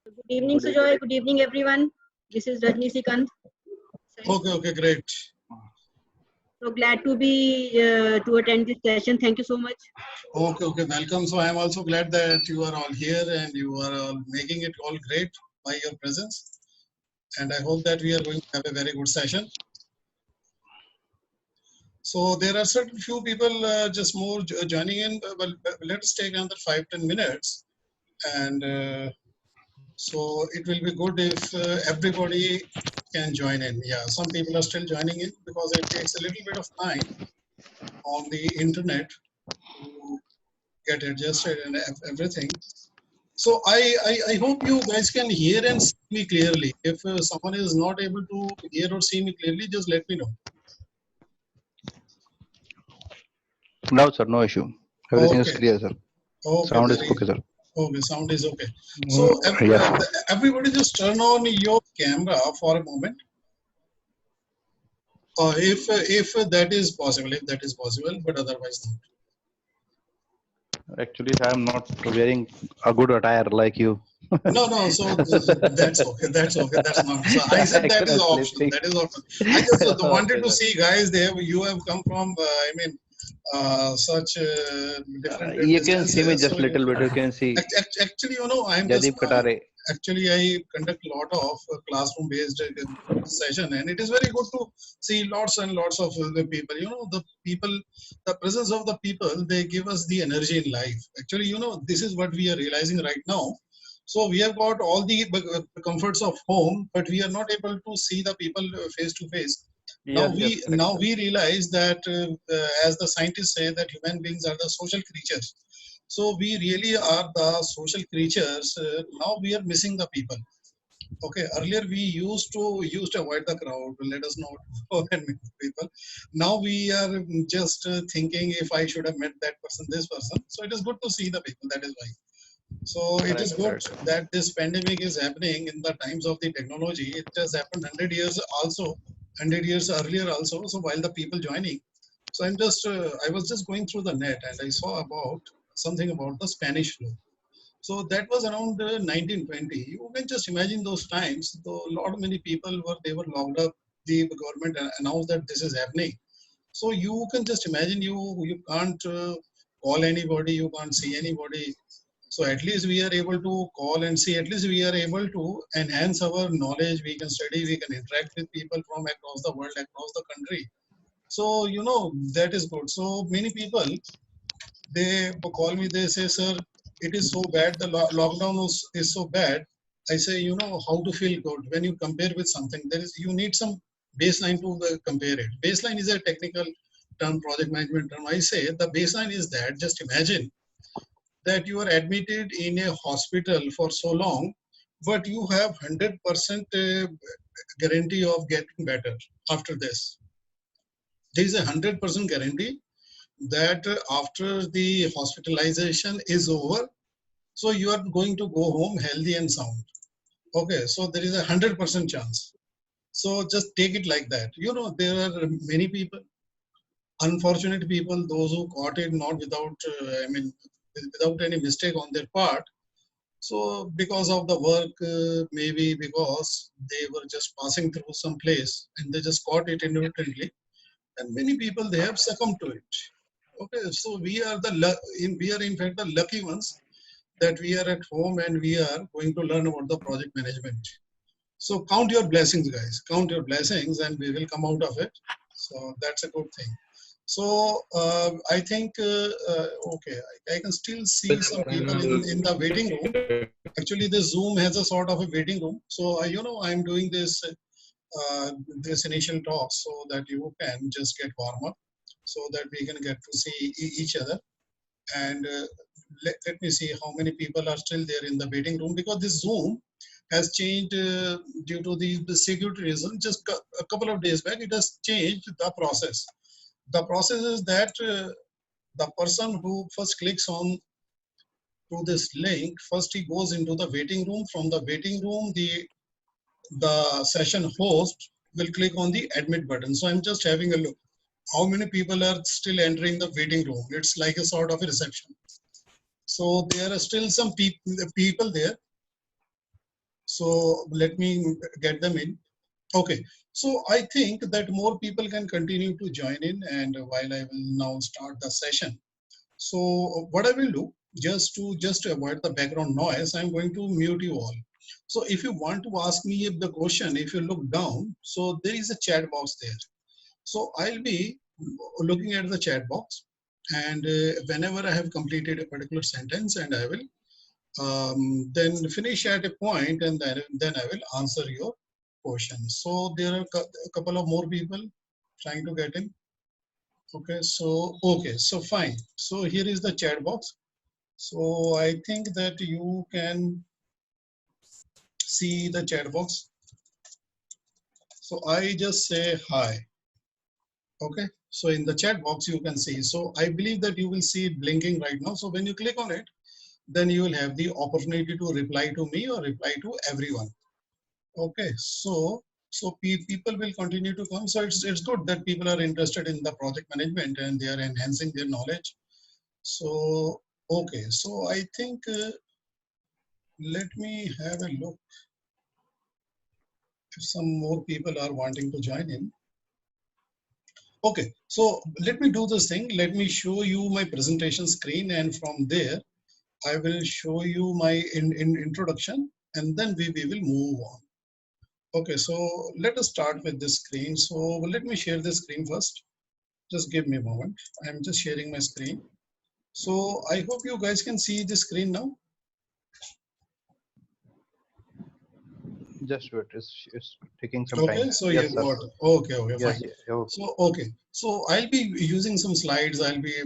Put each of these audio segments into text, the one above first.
Good evening, Good evening. Sujoy. Good evening, everyone. This is Rajni Sikant. Okay, great. So glad to attend this session. Thank you so much. Okay, welcome. So I am also glad that you are all here and you are all making it all great by your presence. And I hope that we are going to have a very good session. So there are certain few people just more joining in. Well, let's take another 5-10 minutes. And so it will be good if everybody can join in. Yeah, some people are still joining in because it takes a little bit of time on the internet to get adjusted and everything. So I hope you guys can hear and see me clearly. If someone is not able to hear or see me clearly, just let me know. No, sir, no issue. Everything is Okay, clear, sir. Sound is okay, sir. okay, sound is okay. So Yeah. everybody just turn on your camera for a moment. If that is possible, but otherwise not. Actually, I am not wearing a good attire like you. No. So that's okay. That's not. So I said that is Actually, optional. sleeping. That is optional. I just wanted Okay, to sir. see, guys. You have come from. Such different You can see me distances. just So little bit. You can see actually, I'm just Jadip Katare. actually I conduct a lot of classroom based session, and it is very good to see lots and lots of the people. The presence of the people, they give us the energy in life. Actually, this is what we are realizing right now. So we have got all the comforts of home, but we are not able to see the people face to face. Now Yes, we correct, now sir. we realize that as the scientists say that human beings are the social creatures. So we really are the social creatures. Now we are missing the people. Okay, earlier we used to avoid the crowd. Let us not go and meet people. Now we are just thinking if I should have met that person, this person. So it is good to see the people. That is why. So it is good Correct. that this pandemic is happening in the times of the technology. It has happened 100 years also, 100 years earlier also. So while the people joining, so I was just going through the net and I saw about something about the Spanish flu. So that was around 1920. You can just imagine those times. Though a lot many people they were locked up. The government announced that this is happening. So you can just imagine you can't call anybody, you can't see anybody. So at least we are able to call and see. At least we are able to enhance our knowledge. We can study. We can interact with people from across the world, across the country. So that is good. So many people they call me. They say, "Sir, it is so bad. The lockdown is so bad." I say, how to feel good when you compare with something. You need some baseline to compare it. Baseline is a technical term, project management term. I say the baseline is that just imagine that you are admitted in a hospital for so long, but you have 100% guarantee of getting better after this. There is a 100% guarantee that after the hospitalization is over, so you are going to go home healthy and sound. Okay, so there is a 100% chance. So just take it like that. There are many people, unfortunate people, those who caught it not without, without any mistake on their part. So because of the work, maybe because they were just passing through some place and they just caught it inadvertently, and many people they have succumbed to it. Okay, so we are in fact the lucky ones that we are at home and we are going to learn about the project management. So count your blessings, guys. Count your blessings, and we will come out of it. So that's a good thing. So I think okay, I can still see some people in the waiting room. Actually, the Zoom has a sort of a waiting room. So I'm doing this initial talk so that you can just get warm up, so that we can get to see each other. And let me see how many people are still there in the waiting room, because this Zoom has changed due to the security reason. Just a couple of days back, it has changed the process. The process is that the person who first clicks on to this link, first he goes into the waiting room. From the waiting room, the session host will click on the admit button. So I'm just having a look. How many people are still entering the waiting room? It's like a sort of a reception. So there are still some people there. So let me get them in. Okay, so I think that more people can continue to join in, and while I will now start the session. So what I will do, just to avoid the background noise, I'm going to mute you all. So if you want to ask me the question, if you look down, so there is a chat box there. So I'll be looking at the chat box, and whenever I have completed a particular sentence, and I will then finish at a point, and then I will answer your question. So there are a couple of more people trying to get in. Okay, so fine. So here is the chat box. So I think that you can see the chat box. So I just say hi. Okay, so in the chat box you can see. So I believe that you will see it blinking right now. So when you click on it, then you will have the opportunity to reply to me or reply to everyone. Okay, so people will continue to come. So it's good that people are interested in the project management and they are enhancing their knowledge. So okay, so I think let me have a look if some more people are wanting to join in. Okay, so let me do this thing. Let me show you my presentation screen, and from there I will show you my introduction, and then we will move on. Okay, so let us start with this screen. So let me share the screen first. Just give me a moment. I'm just sharing my screen. So I hope you guys can see the screen now. Just wait. It's taking some time. Okay, so Yes, you sir. got okay, Yes, fine. yeah, okay. So okay, so I'll be using some slides. I'll be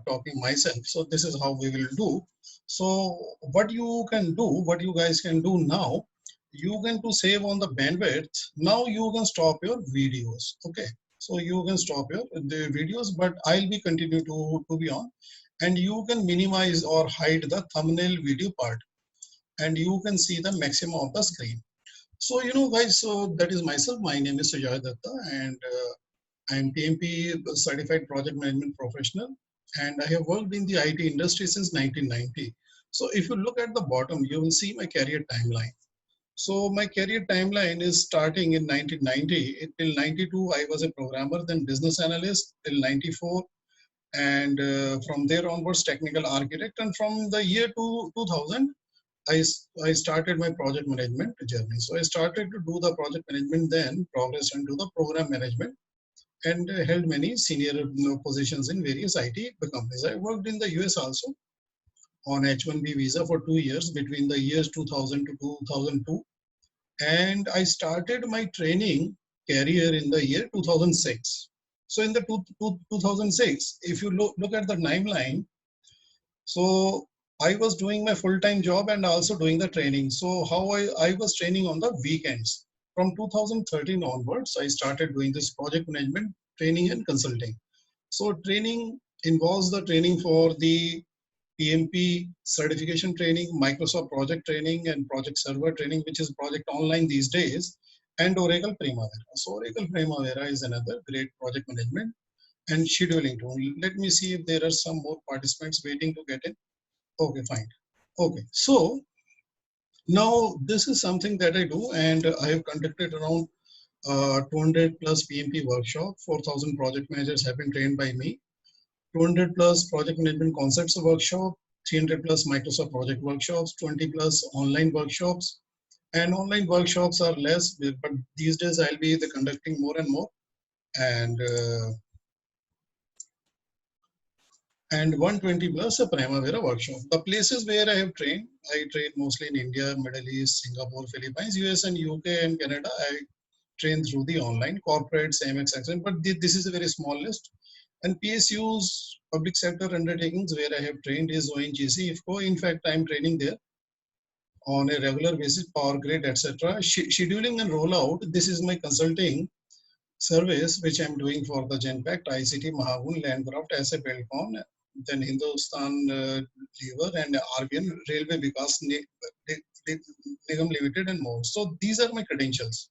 talking myself. So this is how we will do. So what you can do, what you guys can do now, you can to save on the bandwidth. Now you can stop your videos. Okay, so you can stop your the videos, but I'll be continue to be on, and you can minimize or hide the thumbnail video part, and you can see the maximum of the screen. So, guys, so that is myself. My name is Sujay Dutta, and I'm PMP certified project management professional, and I have worked in the IT industry since 1990. So, if you look at the bottom, you will see my career timeline. So, my career timeline is starting in 1990. Till 92, I was a programmer, then business analyst till 94, and from there onwards, technical architect. And from the year 2000, I started my project management journey. So I started to do the project management, then progressed into the program management, and held many senior positions in various IT companies. I worked in the US also on H-1B visa for 2 years between the years 2000 to 2002. And I started my training career in the year 2006. So in the 2006, if you look at the timeline, so I was doing my full-time job and also doing the training. So how I was training on the weekends. From 2013 onwards, I started doing this project management training and consulting. So training involves the training for the PMP certification training, Microsoft project training, and project server training, which is project online these days, and Oracle Primavera. So Oracle Primavera is another great project management and scheduling tool. Let me see if there are some more participants waiting to get in. Okay, fine. Okay, so now this is something that I do, and I have conducted around 200 plus PMP workshop. 4,000 project managers have been trained by me. 200 plus project management concepts workshop. 300 plus Microsoft project workshops. 20 plus online workshops. And online workshops are less, but these days I'll be conducting more and more. And 120 plus a Primavera workshop. The places where I have trained, I trained mostly in India, Middle East, Singapore, Philippines, US and UK and Canada. I trained through the online corporate, Amex, accent, but this is a very small list. And PSU's public sector undertakings where I have trained is ONGC, IFCO. In fact, I'm training there on a regular basis, Power Grid, etc. Scheduling and rollout, this is my consulting service which I'm doing for the Genpact, ICT, Mahagun, Landcraft, SA Belcon, then Hindustan Lever and RBN Railway Vikas Nigam Limited and more. So these are my credentials.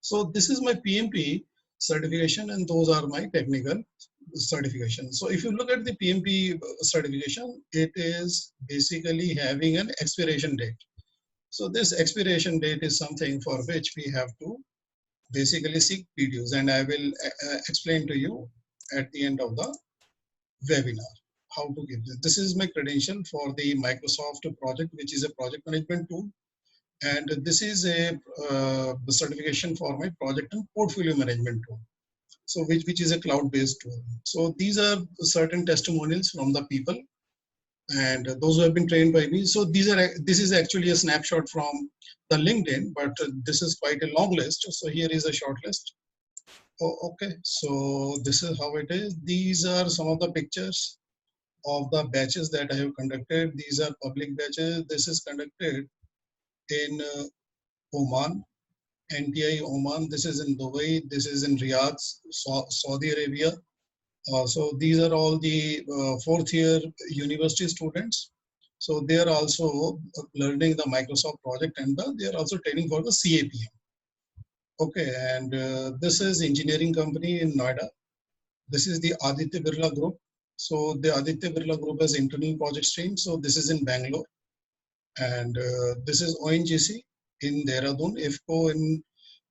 So this is my PMP certification and those are my technical certification. So if you look at the PMP certification, it is basically having an expiration date. So this expiration date is something for which we have to basically seek PDUs, and I will explain to you at the end of the webinar how to give this. This is my credential for the Microsoft project, which is a project management tool, and this is a certification for my project and portfolio management tool. So which is a cloud-based tool. So these are certain testimonials from the people and those who have been trained by me. So this is actually a snapshot from the LinkedIn, but this is quite a long list. So here is a short list. Oh, okay, so this is how it is. These are some of the pictures of the batches that I have conducted. These are public batches. This is conducted in Oman, NTI Oman. This is in Dubai. This is in Riyadh, Saudi Arabia. So these are all the fourth year university students. So they are also learning the Microsoft project, and they are also training for the CAPM. Okay, and this is engineering company in Noida. This is the Aditya Birla Group. So the Aditya Birla Group has internal project stream. So this is in Bangalore, and this is ONGC in Dehradun, IFCO in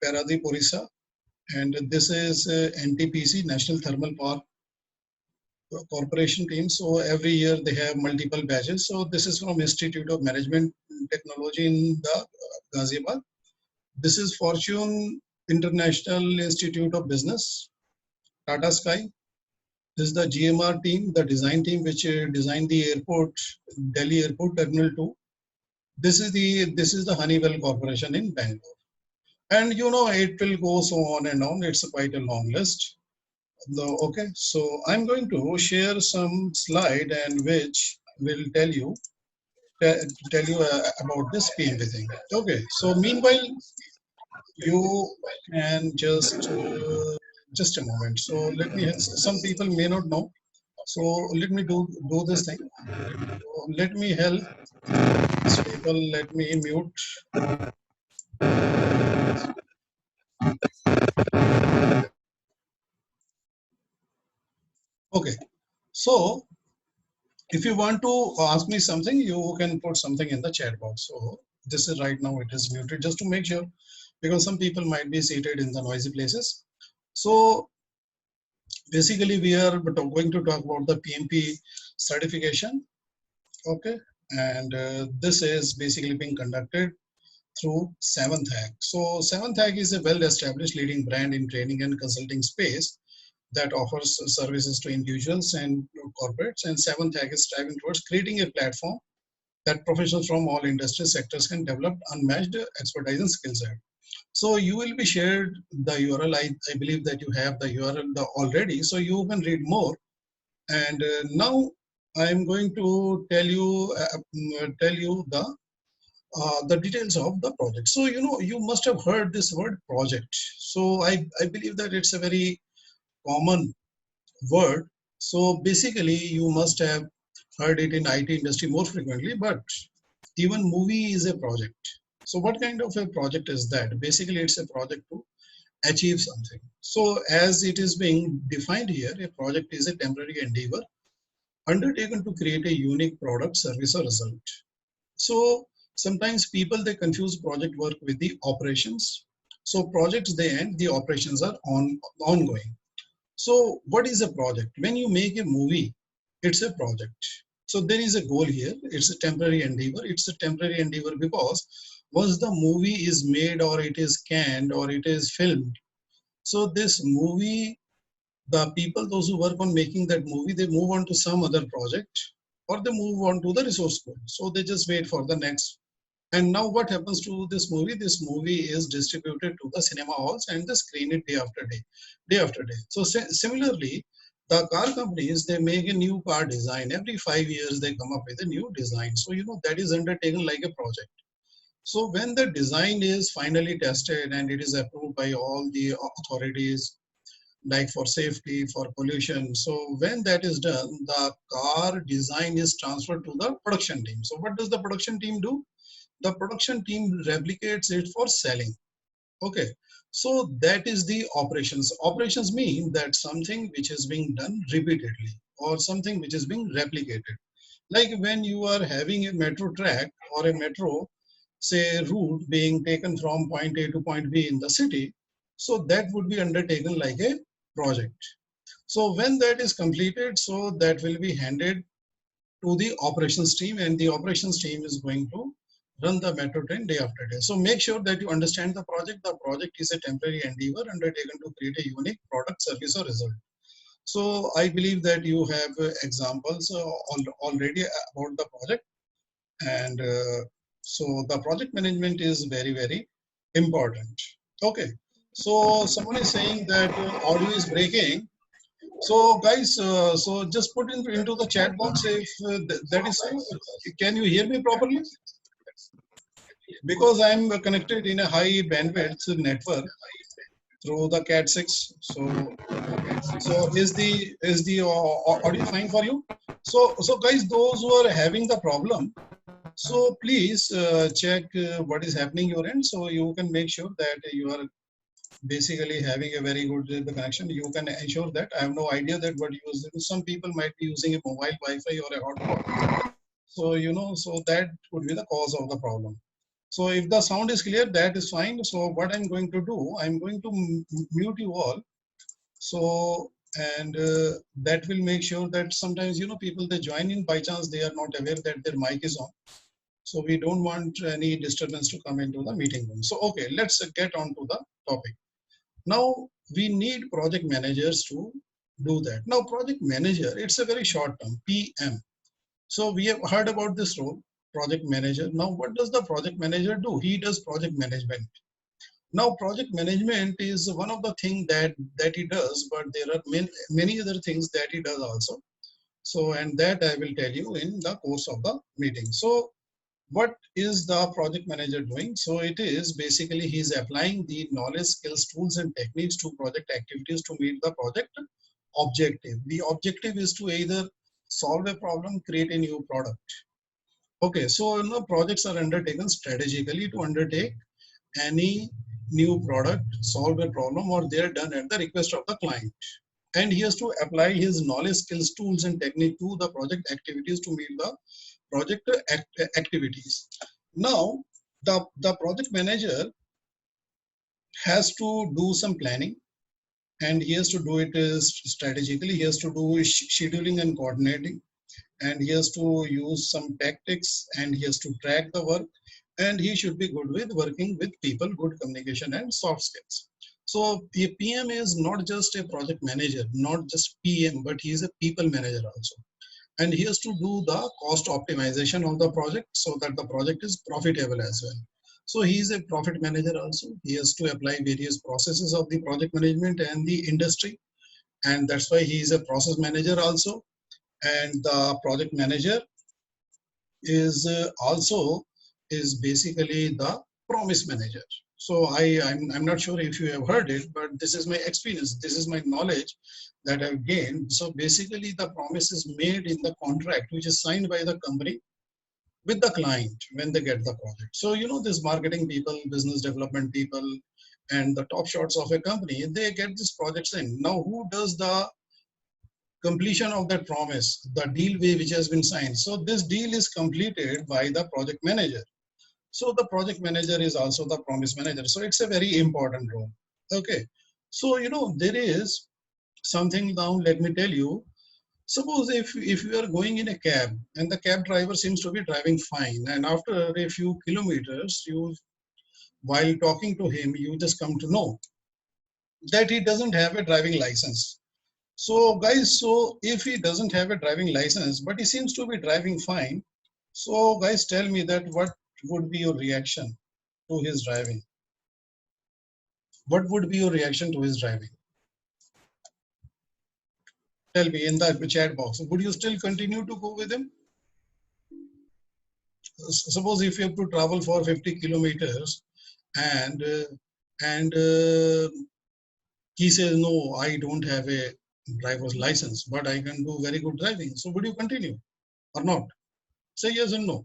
Paradip, Orissa, and this is NTPC, National Thermal Power Corporation team. So every year they have multiple batches. So this is from Institute of Management Technology in the Ghaziabad. This is Fortune International Institute of Business, Tata Sky. This is the GMR team, the design team which designed the airport, Delhi Airport Terminal 2. This is the Honeywell Corporation in Bangalore. And you know, it will go so on and on. It's quite a long list. Okay, so I'm going to share some slide and which will tell you about this PMP thing. Okay, so meanwhile, you can just a moment. So let me. Some people may not know. So let me do this thing. So let me help these people. Let me mute. Okay, so if you want to ask me something, you can put something in the chat box. So this is right now it is muted just to make sure, because some people might be seated in the noisy places. So basically we are going to talk about the PMP certification. Okay, and this is basically being conducted through 7th Hack. So 7th Hack is a well-established leading brand in training and consulting space that offers services to individuals and corporates, and 7th Hack is striving towards creating a platform that professionals from all industry sectors can develop unmatched expertise and skill set. So you will be shared the URL. I believe that you have the URL already, so you can read more. And now I'm going to tell you the details of the project. So you know, you must have heard this word project. So I believe that it's a very common word. So basically, you must have heard it in IT industry more frequently, but even movie is a project. So what kind of a project is that? Basically, it's a project to achieve something. So as it is being defined here, a project is a temporary endeavor undertaken to create a unique product, service, or result. So sometimes people, they confuse project work with the operations. So projects, they end, the operations are ongoing. So what is a project? When you make a movie, it's a project. So there is a goal here. It's a temporary endeavor. It's a temporary endeavor because once the movie is made or it is canned or it is filmed, so this movie, the people, those who work on making that movie, they move on to some other project or they move on to the resource pool. So they just wait for the next. And now what happens to this movie? This movie is distributed to the cinema halls and they screen it day after day, day after day. So similarly, the car companies, they make a new car design. Every 5 years, they come up with a new design. So, you know, that is undertaken like a project. So when the design is finally tested and it is approved by all the authorities, like for safety, for pollution. So when that is done, the car design is transferred to the production team. So what does the production team do? The production team replicates it for selling. Okay, so that is the operations. Operations mean that something which is being done repeatedly or something which is being replicated. Like when you are having a metro track or a metro, say route being taken from point A to point B in the city. So that would be undertaken like a project. So when that is completed, so that will be handed to the operations team, and the operations team is going to run the metro train day after day. So make sure that you understand the project. The project is a temporary endeavor undertaken to create a unique product, service, or result. So I believe that you have examples already about the project, and so the project management is very, very important. Okay, so someone is saying that audio is breaking. So guys, so just put into the chat box if that is so. Can you hear me properly? Because I'm connected in a high bandwidth network through the Cat6. So is the audio fine for you? So guys, those who are having the problem, so please check what is happening your end, so you can make sure that you are basically having a very good connection. You can ensure that. I have no idea that what use. Some people might be using a mobile Wi-Fi or a hotspot. So so that would be the cause of the problem. So if the sound is clear, that is fine. So what I'm going to do, I'm going to mute you all. So and that will make sure that sometimes people, they join in by chance, they are not aware that their mic is on. So we don't want any disturbance to come into the meeting room. So okay, let's get on to the topic. Now we need project managers to do that. Now project manager, it's a very short term, PM. So we have heard about this role, project manager. Now what does the project manager do? He does project management. Now project management is one of the things that he does, but there are many other things that he does also. So, and that I will tell you in the course of the meeting. So what is the project manager doing? So it is basically he's applying the knowledge, skills, tools, and techniques to project activities to meet the project objective. The objective is to either solve a problem, create a new product. Okay, so projects are undertaken strategically to undertake any new product, solve a problem, or they are done at the request of the client. And he has to apply his knowledge, skills, tools, and technique to the project activities to meet the project activities. Now, the project manager has to do some planning, and he has to do it strategically. He has to do scheduling and coordinating, and he has to use some tactics, and he has to track the work, and he should be good with working with people, good communication and soft skills. So the PM is not just a project manager, not just PM, but he is a people manager also. And he has to do the cost optimization of the project so that the project is profitable as well. So he is a profit manager also. He has to apply various processes of the project management and the industry. And that's why he is a process manager also. And the project manager is also is basically the promise manager. So I'm not sure if you have heard it, but this is my experience. This is my knowledge that I've gained. So basically the promise is made in the contract, which is signed by the company with the client when they get the project. So, this marketing people, business development people, and the top shots of a company, they get this project in. Now, who does the completion of that promise, the deal which has been signed? So this deal is completed by the project manager. So the project manager is also the promise manager. So it's a very important role. Okay. So, there is something now, let me tell you. Suppose if you are going in a cab and the cab driver seems to be driving fine, and after a few kilometers, while talking to him, you just come to know that he doesn't have a driving license. So guys, so if he doesn't have a driving license, but he seems to be driving fine, so guys, tell me that what would be your reaction to his driving? What would be your reaction to his driving? Tell me in the chat box. Would you still continue to go with him? Suppose if you have to travel for 50 kilometers and he says, no, I don't have a driver's license, but I can do very good driving. So would you continue or not? Say yes and no.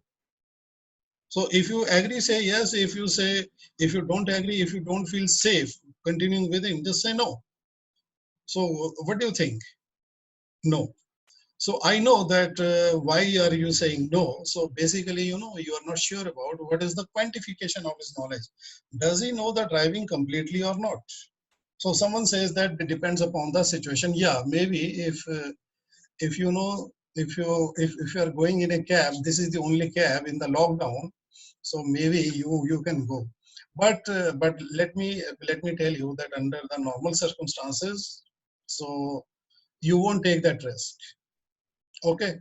So if you agree, say yes. If you don't agree, if you don't feel safe continuing with him, just say no. So what do you think? No. So I know that why are you saying no? So basically, you know, you are not sure about what is the quantification of his knowledge. Does he know the driving completely or not? So someone says that it depends upon the situation. Yeah, maybe if you know if you are going in a cab, this is the only cab in the lockdown, so maybe you can go. But let me tell you that under the normal circumstances, so you won't take that risk. Okay,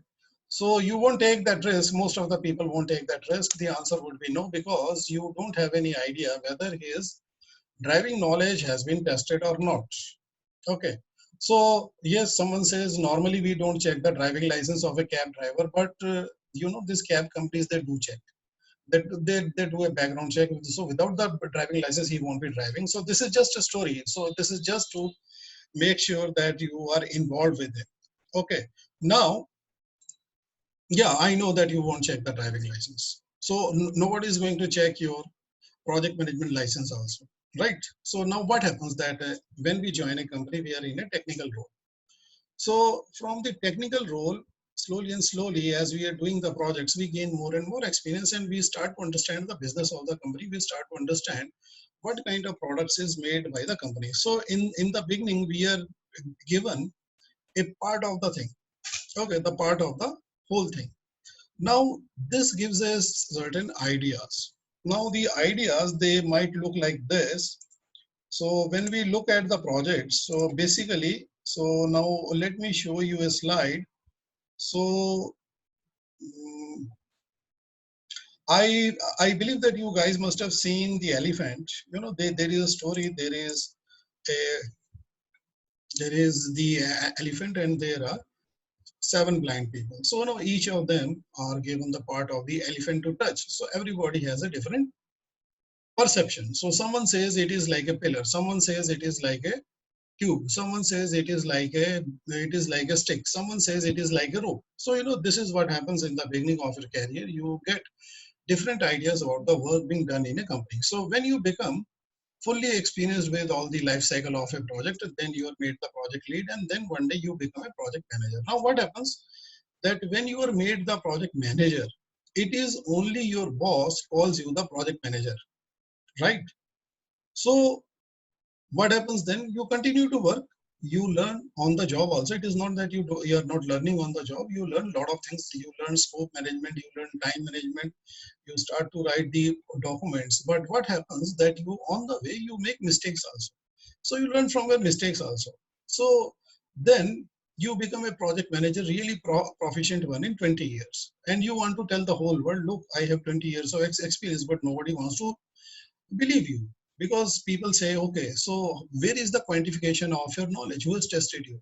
so you won't take that risk. Most of the people won't take that risk. The answer would be no, because you don't have any idea whether his driving knowledge has been tested or not. Okay. So yes, someone says normally we don't check the driving license of a cab driver, but you know, these cab companies, they do check. They do a background check. So without the driving license, he won't be driving. So this is just a story. So this is just to make sure that you are involved with it. Okay. Now, yeah, I know that you won't check the driving license. So nobody is going to check your project management license also, right? So now what happens that when we join a company, we are in a technical role. So from the technical role, slowly and slowly, as we are doing the projects, we gain more and more experience, and we start to understand the business of the company. We start to understand what kind of products is made by the company. So in the beginning, we are given a part of the thing, okay, the part of the whole thing. Now, this gives us certain ideas. Now, the ideas, they might look like this. So when we look at the project, so basically, so now let me show you a slide. So I believe that you guys must have seen the elephant. You know, there is a story. A, there is the elephant, and there are 7 blind people. So now each of them are given the part of the elephant to touch. So everybody has a different perception. So someone says it is like a pillar. Someone says it is like a cube. Someone says it is like a stick. Someone says it is like a rope. So you know, this is what happens in the beginning of your career. You get different ideas about the work being done in a company. So when you become fully experienced with all the life cycle of a project, then you are made the project lead, and then one day you become a project manager. Now what happens that when you are made the project manager, it is only your boss calls you the project manager, right? So what happens then? You continue to work, you learn on the job also. It is not that you are not learning on the job. You learn a lot of things. You learn scope management, you learn time management, you start to write the documents. But what happens that you on the way you make mistakes also. So you learn from your mistakes also. So then you become a project manager, really proficient one in 20 years. And you want to tell the whole world, look, I have 20 years of experience, but nobody wants to believe you, because people say, okay, so where is the quantification of your knowledge? Who has tested you?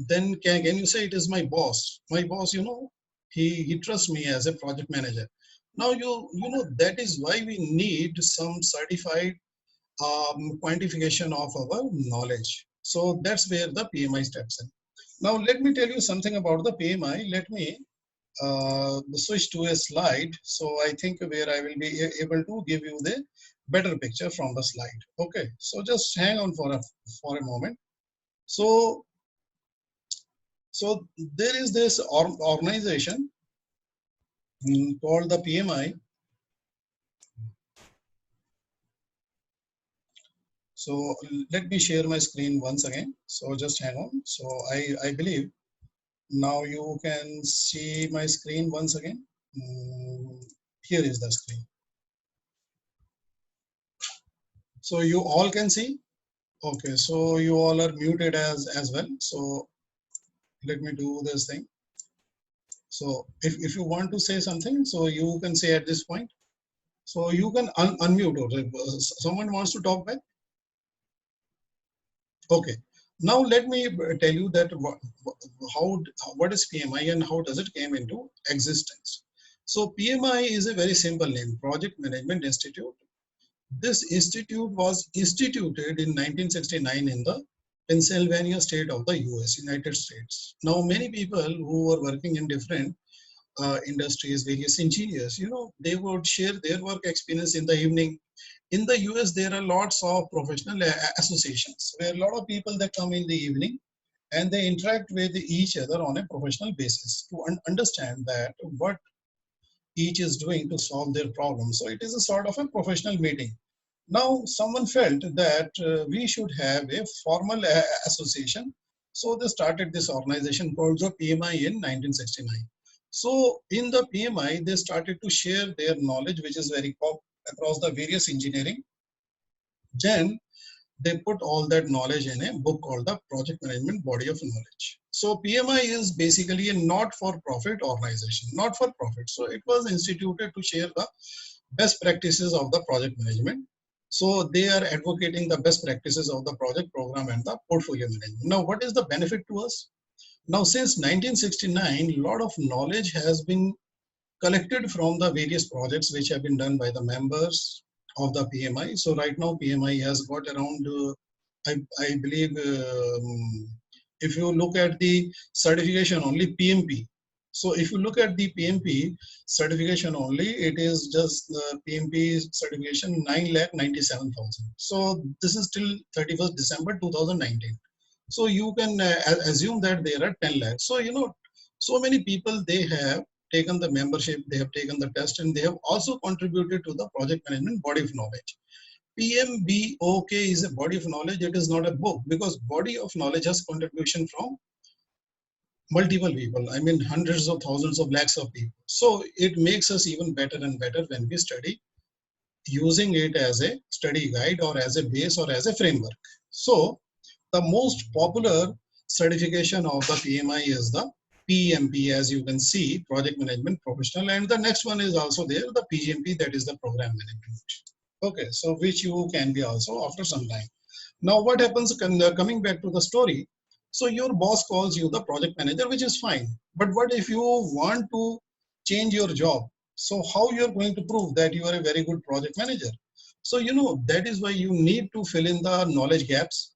Then can you say it is my boss, you know, he trusts me as a project manager. Now you know, that is why we need some certified quantification of our knowledge. So that's where the PMI steps in. Now let me tell you something about the PMI. Let me switch to a slide. So I think where I will be able to give you the better picture from the slide. Okay, so just hang on for a moment. So there is this organization called the PMI. So let me share my screen once again. So just hang on. So I believe now you can see my screen once again. Here is the screen. So you all can see. Okay, so you all are muted as well. So let me do this thing. So if you want to say something, so you can say at this point. So you can unmute, or if someone wants to talk back. Okay. Now let me tell you that what is PMI and how does it came into existence. So PMI is a very simple name, Project Management Institute. This institute was instituted in 1969 in the Pennsylvania state of the US, United States. Now many people who were working in different industries, various engineers, you know, they would share their work experience in the evening. In the US, there are lots of professional associations where a lot of people that come in the evening, and they interact with each other on a professional basis to understand that what each is doing to solve their problem. So it is a sort of a professional meeting. Now, someone felt that we should have a formal association. So they started this organization called the PMI in 1969. So in the PMI, they started to share their knowledge, which is very across the various engineering. Then they put all that knowledge in a book called the Project Management Body of Knowledge. So PMI is basically a not-for-profit organization, not for profit. So it was instituted to share the best practices of the project management. So they are advocating the best practices of the project program and the portfolio management. Now, what is the benefit to us? Now, since 1969, a lot of knowledge has been collected from the various projects which have been done by the members of the PMI. So right now PMI has got around, I believe, if you look at the certification only PMP. So if you look at the PMP certification only, it is just the PMP certification 9,97,000. So this is till 31st December 2019. So you can assume that there are 10 lakhs. So, you know, so many people, they have taken the membership, they have taken the test, and they have also contributed to the project management body of knowledge. PMBOK is a body of knowledge. It is not a book, because body of knowledge has contribution from multiple people. I mean, hundreds of thousands of lakhs of people. So it makes us even better and better when we study using it as a study guide or as a base or as a framework. So the most popular certification of the PMI is the PMP, as you can see, Project Management Professional, and the next one is also there, the PMP, that is the Program Management. Okay, so which you can be also after some time. Now what happens, coming back to the story, so your boss calls you the project manager, which is fine. But what if you want to change your job? So how you're going to prove that you are a very good project manager? So, you know, that is why you need to fill in the knowledge gaps.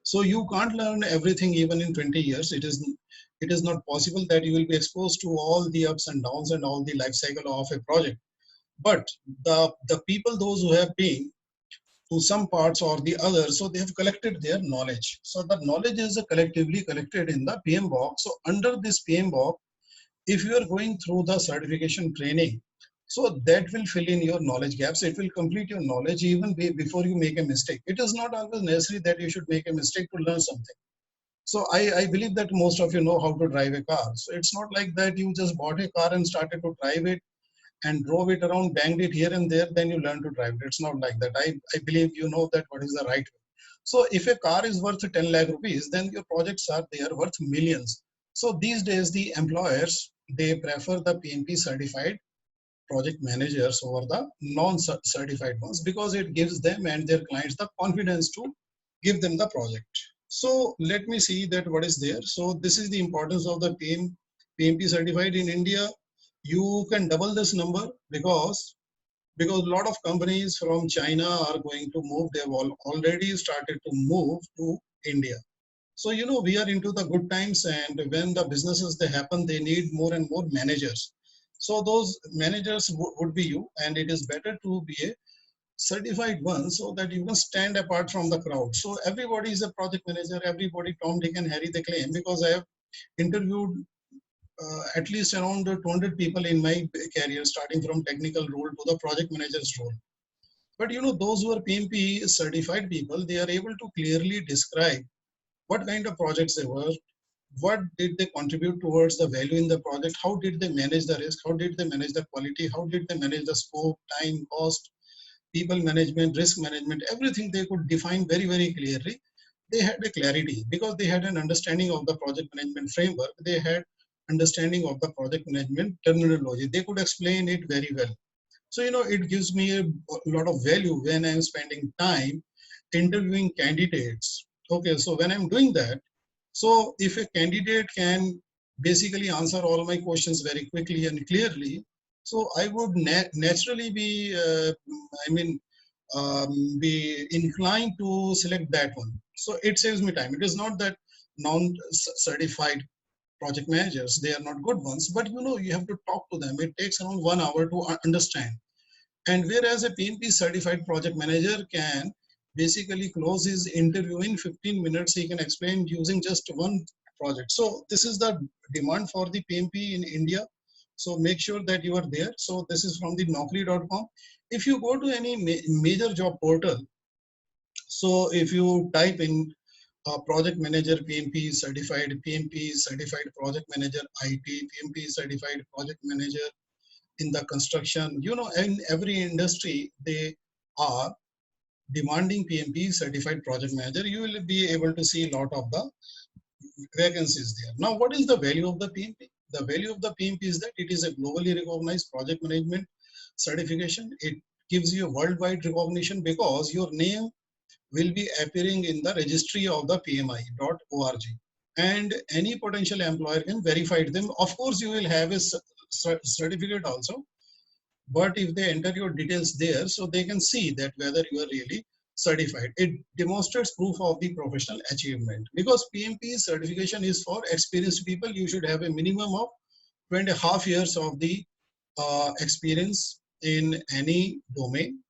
So you can't learn everything even in 20 years. It is not possible that you will be exposed to all the ups and downs and all the life cycle of a project. But the people, those who have been to some parts or the other, so they have collected their knowledge. So the knowledge is collectively collected in the PM box. So under this PM box, if you are going through the certification training, so that will fill in your knowledge gaps. It will complete your knowledge even before you make a mistake. It is not always necessary that you should make a mistake to learn something. So I believe that most of you know how to drive a car. So it's not like that you just bought a car and started to drive it and drove it around, banged it here and there, then you learn to drive it. It's not like that. I believe you know that what is the right way. So if a car is worth 10 lakh rupees, then your projects are, they are worth millions. So these days the employers, they prefer the PMP certified project managers over the non-certified ones, because it gives them and their clients the confidence to give them the project. So let me see that what is there. So this is the importance of the PMP certified in India. You can double this number because a lot of companies from China are going to move. They've already started to move to India. So, you know, we are into the good times, and when the businesses, they happen, they need more and more managers. So those managers would be you, and it is better to be a certified one so that you can stand apart from the crowd. So everybody is a project manager, everybody, Tom, Dick and Harry, they claim, because I have interviewed at least around 200 people in my career, starting from technical role to the project manager's role. But you know, those who are PMP certified people, they are able to clearly describe what kind of projects they were, what did they contribute towards the value in the project, how did they manage the risk, how did they manage the quality, how did they manage the scope, time, cost, people management, risk management, everything they could define very, very clearly. They had a clarity because they had an understanding of the project management framework. They had understanding of the project management terminology. They could explain it very well. So, you know, it gives me a lot of value when I'm spending time interviewing candidates. Okay, so when I'm doing that, so if a candidate can basically answer all my questions very quickly and clearly, so I would naturally be, be inclined to select that one. So it saves me time. It is not that non-certified project managers, they are not good ones, but you know, you have to talk to them. It takes around 1 hour to understand. And whereas a PMP certified project manager can basically close his interview in 15 minutes, he can explain using just one project. So this is the demand for the PMP in India. So make sure that you are there. So this is from the Naukri.com. If you go to any major job portal, so if you type in project manager PMP certified project manager IT, PMP certified project manager in the construction, you know, in every industry, they are demanding PMP certified project manager. You will be able to see a lot of the vacancies there. Now, what is the value of the PMP? The value of the PMP is that it is a globally recognized project management certification. It gives you a worldwide recognition because your name will be appearing in the registry of the PMI.org, and any potential employer can verify them. Of course, you will have a certificate also, but if they enter your details there, so they can see that whether you are really certified. It demonstrates proof of the professional achievement, because PMP certification is for experienced people. You should have a minimum of 2.5 years of the experience in any domain.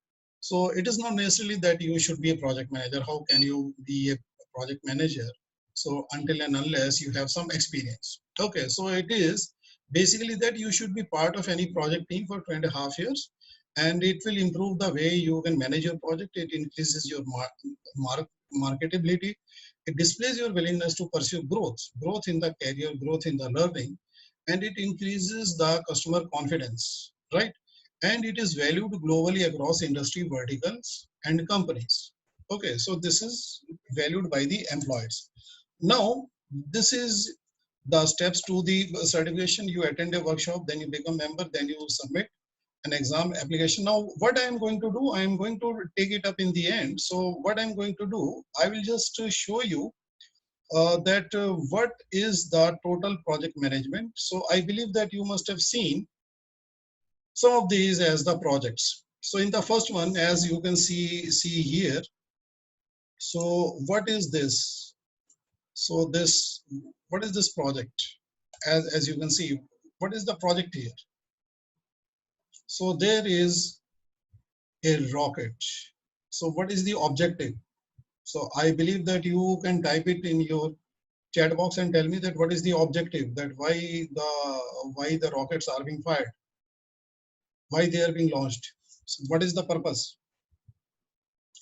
So it is not necessarily that you should be a project manager. How can you be a project manager? So until and unless you have some experience. Okay, so it is basically that you should be part of any project team for 2.5 years, and it will improve the way you can manage your project. It increases your marketability. It displays your willingness to pursue growth in the career, growth in the learning, and it increases the customer confidence, right? And it is valued globally across industry verticals and companies. Okay, so this is valued by the employers. Now, this is the steps to the certification. You attend a workshop, then you become a member, then you submit an exam application. Now, what I am going to do, I am going to take it up in the end. So what I'm going to do, I will just show you that what is the total project management. So I believe that you must have seen some of these as the projects. So in the first one, as you can see here, so what is this? So this, what is this project? As you can see, what is the project here? So there is a rocket. So what is the objective? So I believe that you can type it in your chat box and tell me that what is the objective, that why the rockets are being fired, why they are being launched. So what is the purpose?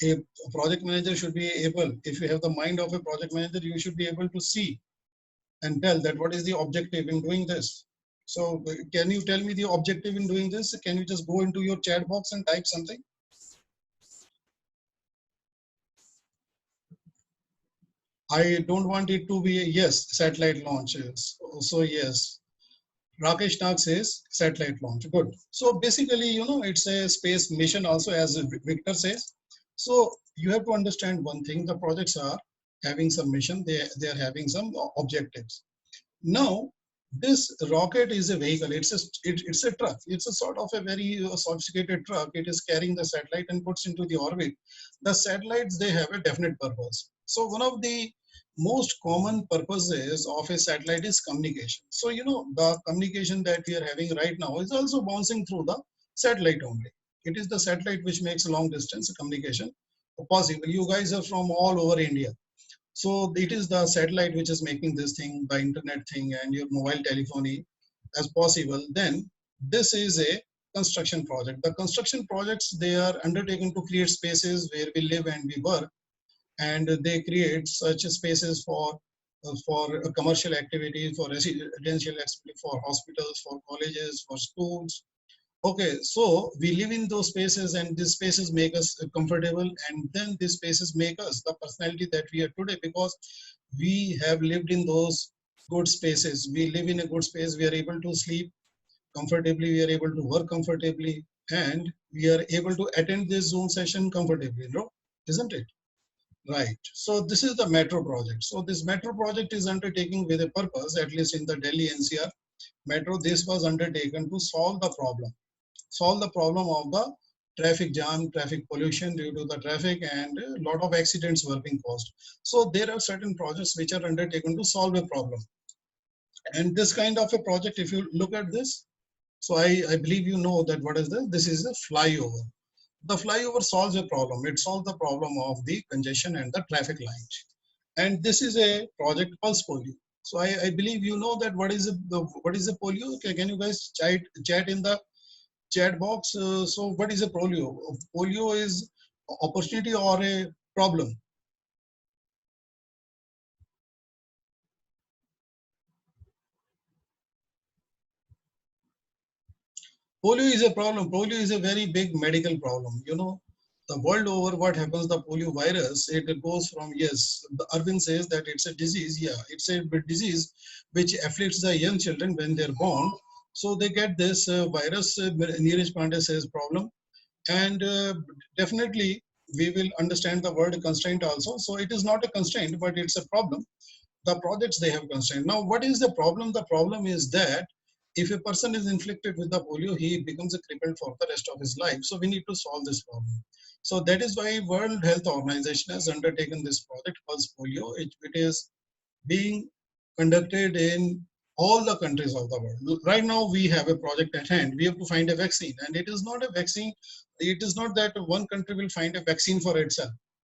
A project manager should be able, if you have the mind of a project manager, you should be able to see and tell that what is the objective in doing this. So can you tell me the objective in doing this? Can you just go into your chat box and type something? I don't want it to be a yes, satellite launches. So yes, Rakesh Nag says satellite launch. Good. So basically, you know, it's a space mission also, as Victor says. So you have to understand one thing: the projects are having some mission. They are having some objectives. Now, this rocket is a vehicle. It's a truck. It's a sort of a very sophisticated truck. It is carrying the satellite and puts into the orbit. The satellites, they have a definite purpose. So one of the most common purposes of a satellite is communication. So you know, the communication that we are having right now is also bouncing through the satellite only. It is the satellite which makes long distance communication possible. You guys are from all over India. So it is the satellite which is making this thing, the internet thing and your mobile telephony as possible. Then this is a construction project. The construction projects, they are undertaken to create spaces where we live and we work, and they create such spaces for commercial activities, for residential, for hospitals, for colleges, for schools. Okay, so we live in those spaces, and these spaces make us comfortable, and then these spaces make us the personality that we are today, because we have lived in those good spaces. We live in a good space. We are able to sleep comfortably. We are able to work comfortably, and we are able to attend this Zoom session comfortably, no? Isn't it? Right. So this is the metro project. So this metro project is undertaken with a purpose, at least in the Delhi NCR metro. This was undertaken to solve the problem of the traffic jam, traffic pollution due to the traffic, and a lot of accidents were being caused. So there are certain projects which are undertaken to solve a problem. And this kind of a project, if you look at this, so I believe you know that what is this? This is a flyover. The flyover solves a problem. It solves the problem of the congestion and the traffic light. And this is a project Pulse Polio. So I believe you know that what is the polio. Okay, can you guys chat in the chat box? So what is a polio? Polio is opportunity or a problem? Polio is a problem. Polio is a very big medical problem. You know, the world over, what happens, the polio virus, it goes from, yes, the Arvind says that it's a disease. Yeah, it's a disease which afflicts the young children when they're born. So they get this virus, Neeraj Pandey says problem. And definitely we will understand the word constraint also. So it is not a constraint, but it's a problem. The projects they have constraint. Now, what is the problem? The problem is that if a person is inflicted with the polio, he becomes a crippled for the rest of his life. So we need to solve this problem. So that is why World Health Organization has undertaken this project called polio. It is being conducted in all the countries of the world. Right now, we have a project at hand. We have to find a vaccine, and it is not a vaccine. It is not that one country will find a vaccine for itself.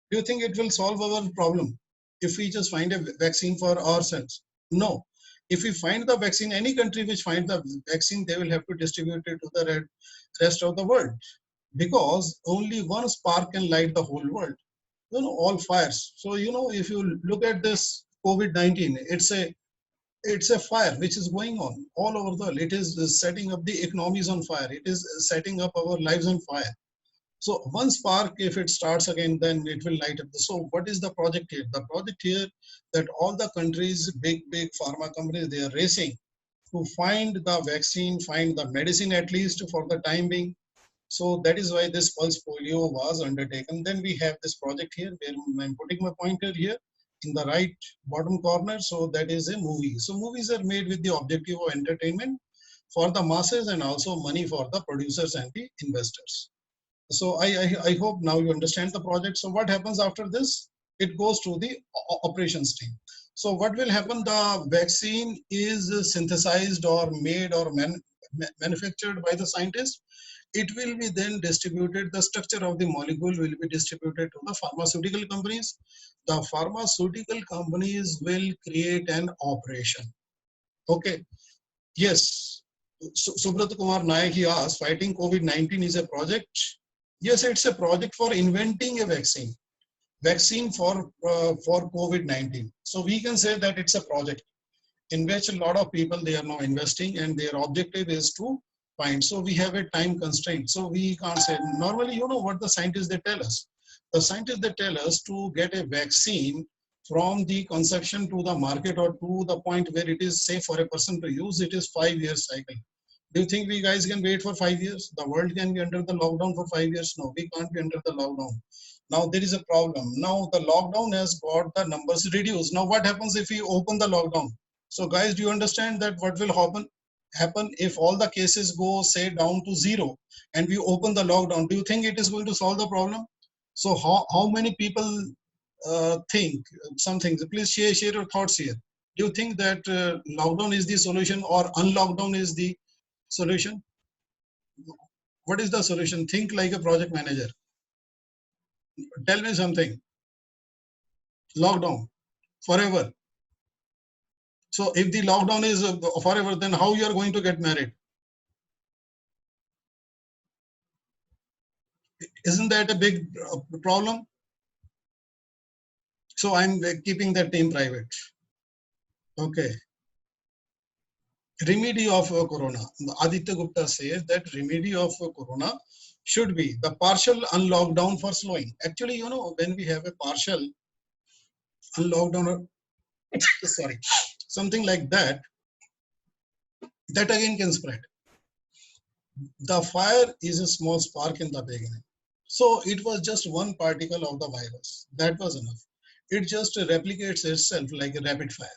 Do you think it will solve our problem if we just find a vaccine for ourselves? No. If we find the vaccine, any country which finds the vaccine, they will have to distribute it to the rest of the world, because only one spark can light the whole world. You know, all fires. So, you know, if you look at this COVID-19, it's a fire which is going on all over the world. It is setting up the economies on fire. It is setting up our lives on fire. So one spark, if it starts again, then it will light up. So what is the project here? The project here, that all the countries, big pharma companies, they are racing to find the vaccine, find the medicine, at least for the time being. So that is why this pulse polio was undertaken. Then we have this project here where I'm putting my pointer here in the right bottom corner. So that is a movie. So movies are made with the objective of entertainment for the masses and also money for the producers and the investors. So I hope now you understand the project. So what happens after this? It goes to the operations team. So what will happen? The vaccine is synthesized or made or manufactured by the scientists. It will be then distributed. The structure of the molecule will be distributed to the pharmaceutical companies. The pharmaceutical companies will create an operation. Okay. Yes. Subrat Kumar Nayak, he asked, fighting COVID-19 is a project. Yes, it's a project for inventing a vaccine for COVID-19. So we can say that it's a project in which a lot of people, they are now investing, and their objective is to find. So we have a time constraint. So we can't say, normally, you know what the scientists, they tell us. The scientists, they tell us to get a vaccine from the conception to the market or to the point where it is safe for a person to use, it is 5 years cycle. Do you think we guys can wait for 5 years? The world can be under the lockdown for 5 years? No, we can't be under the lockdown. Now there is a problem. Now the lockdown has got the numbers reduced. Now what happens if we open the lockdown? So guys, do you understand that what will happen if all the cases go, say, down to 0 and we open the lockdown? Do you think it is going to solve the problem? So how many people think something? Please share your thoughts here. Do you think that lockdown is the solution or unlockdown is the solution? What is the solution? Think like a project manager. Tell me something. Lockdown forever. So if the lockdown is forever, then how you are going to get married? Isn't that a big problem? So I'm keeping that team private. Okay. Remedy of corona. Aditya Gupta says that remedy of corona should be the partial unlockdown for slowing. Actually, you know, when we have a partial unlockdown, sorry, something like that, that again can spread. The fire is a small spark in the beginning. So it was just one particle of the virus. That was enough. It just replicates itself like a rapid fire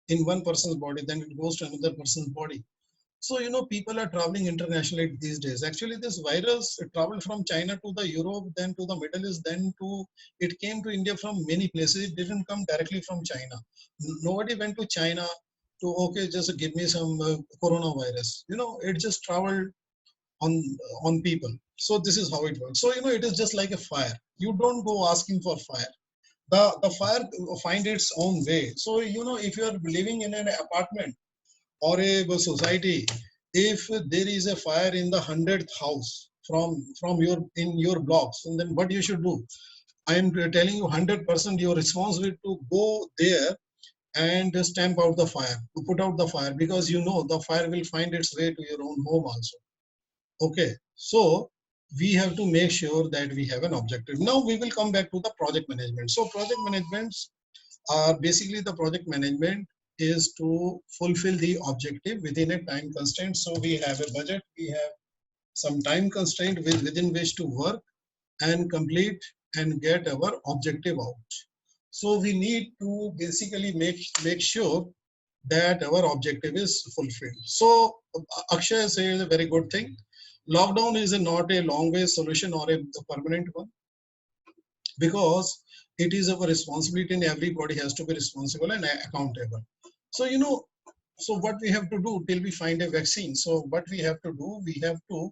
in one person's body, then it goes to another person's body. So, you know, people are traveling internationally these days. Actually, this virus traveled from China to the Europe, then to the Middle East, then to, it came to India from many places. It didn't come directly from China. Nobody went to China to, okay, just give me some coronavirus. You know, it just traveled on people. So this is how it works. So, you know, it is just like a fire. You don't go asking for fire. the fire find its own way. So if you are living in an apartment or a society, if there is a fire in the 100th house from your blocks, and then what you should do? I am telling you 100% your responsibility to go there and stamp out the fire, to put out the fire, because the fire will find its way to your own home also. Okay, so we have to make sure that we have an objective. Now we will come back to the project management. So project management are basically, the project management is to fulfill the objective within a time constraint. So we have a budget, we have some time constraint within which to work and complete and get our objective out. So we need to basically make sure that our objective is fulfilled. So Akshay says a very good thing. Lockdown is not a long way solution or a permanent one, because it is our responsibility and everybody has to be responsible and accountable. So so what we have to do till we find a vaccine? So what we have to do, we have to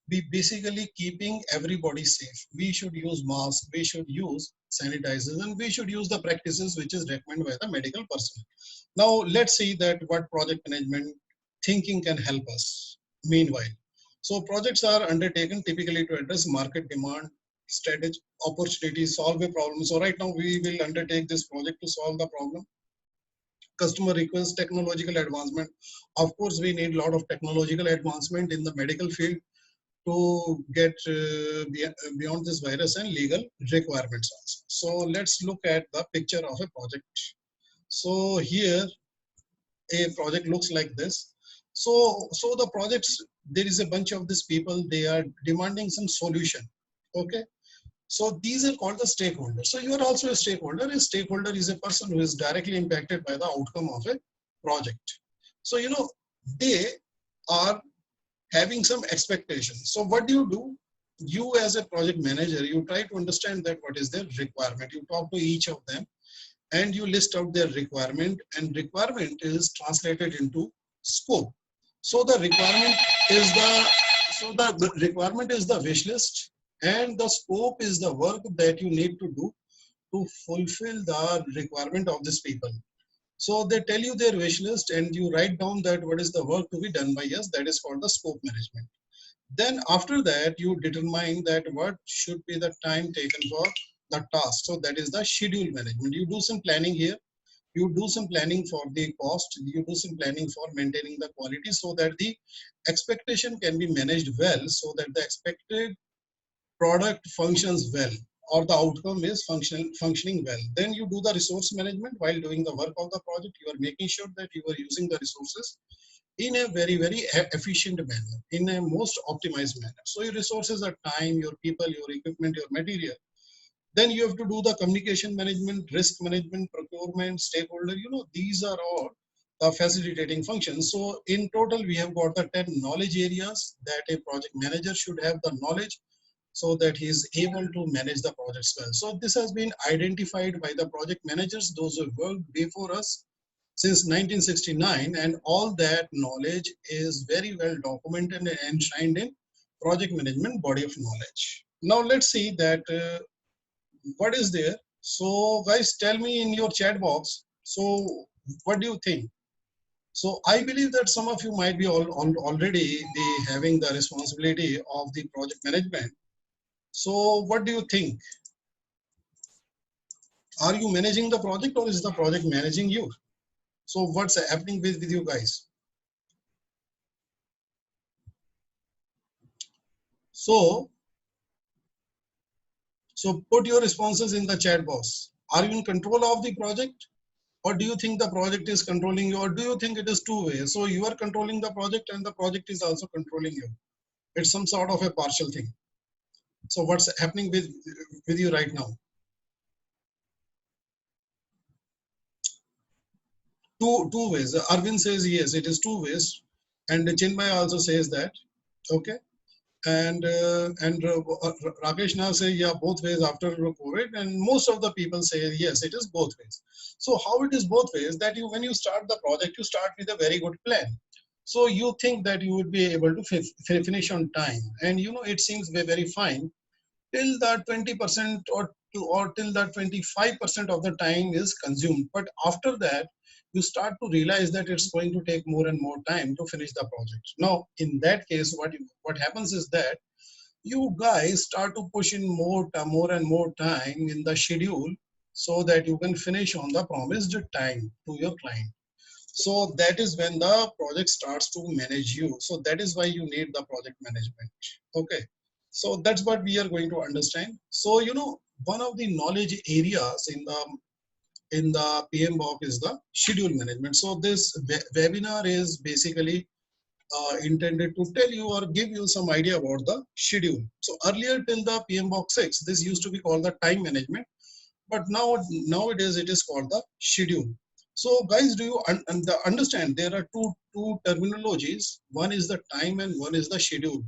be basically keeping everybody safe. We should use masks, we should use sanitizers, and we should use the practices which is recommended by the medical person. Now let's see that what project management thinking can help us meanwhile. So projects are undertaken typically to address market demand, strategy, opportunities, solve a problem. So right now we will undertake this project to solve the problem. Customer request, technological advancement. Of course, we need a lot of technological advancement in the medical field to get beyond this virus, and legal requirements also. So let's look at the picture of a project. So here a project looks like this. So the projects, there is a bunch of these people, they are demanding some solution. Okay, so these are called the stakeholders. So you are also a stakeholder. A stakeholder is a person who is directly impacted by the outcome of a project. So they are having some expectations. So what do? You as a project manager, you try to understand that what is their requirement. You talk to each of them and you list out their requirement, and requirement is translated into scope. So the requirement is the requirement is the wish list, and the scope is the work that you need to do to fulfill the requirement of these people. So they tell you their wish list and you write down that what is the work to be done by us. That is called the scope management. Then after that, you determine that what should be the time taken for the task. So that is the schedule management. You do some planning here. You do some planning for the cost. You do some planning for maintaining the quality so that the expectation can be managed well, so that the expected product functions well, or the outcome is functioning well. Then you do the resource management. While doing the work of the project, you are making sure that you are using the resources in a very efficient manner, in a most optimized manner. So your resources are time, your people, your equipment, your material. Then you have to do the communication management, risk management, procurement, stakeholder. These are all the facilitating functions. So in total, we have got the 10 knowledge areas that a project manager should have the knowledge, so that he is able to manage the projects well. So this has been identified by the project managers, those who worked before us since 1969, and all that knowledge is very well documented and enshrined in project management body of knowledge. Now let's see that what is there. So guys, tell me in your chat box, so what do you think? So I believe that some of you might be already be having the responsibility of the project management. So what do you think? Are you managing the project or is the project managing you? So what's happening with you guys? So put your responses in the chat box. Are you in control of the project, or do you think the project is controlling you, or do you think it is two ways? So you are controlling the project and the project is also controlling you. It's some sort of a partial thing. So what's happening with you right now? Two ways. Arvind says yes, it is two ways, and Chinmay also says that. Okay. And Rakesh now say, yeah, both ways after COVID, and most of the people say yes, it is both ways. So how it is both ways? That when you start the project, you start with a very good plan. So you think that you would be able to finish on time, and it seems very fine till the 20% or to or till the 25% of the time is consumed. But after that, you start to realize that it's going to take more and more time to finish the project. Now, in that case, what happens is that you guys start to push in more and more time in the schedule so that you can finish on the promised time to your client. So that is when the project starts to manage you. So that is why you need the project management. Okay. So that's what we are going to understand. So, you know, one of the knowledge areas in the PMBOK is the schedule management. So this webinar is basically intended to tell you or give you some idea about the schedule. So earlier till the PMBOK 6, this used to be called the time management, but nowadays it is called the schedule. So guys, do you understand there are two terminologies? One is the time and one is the schedule.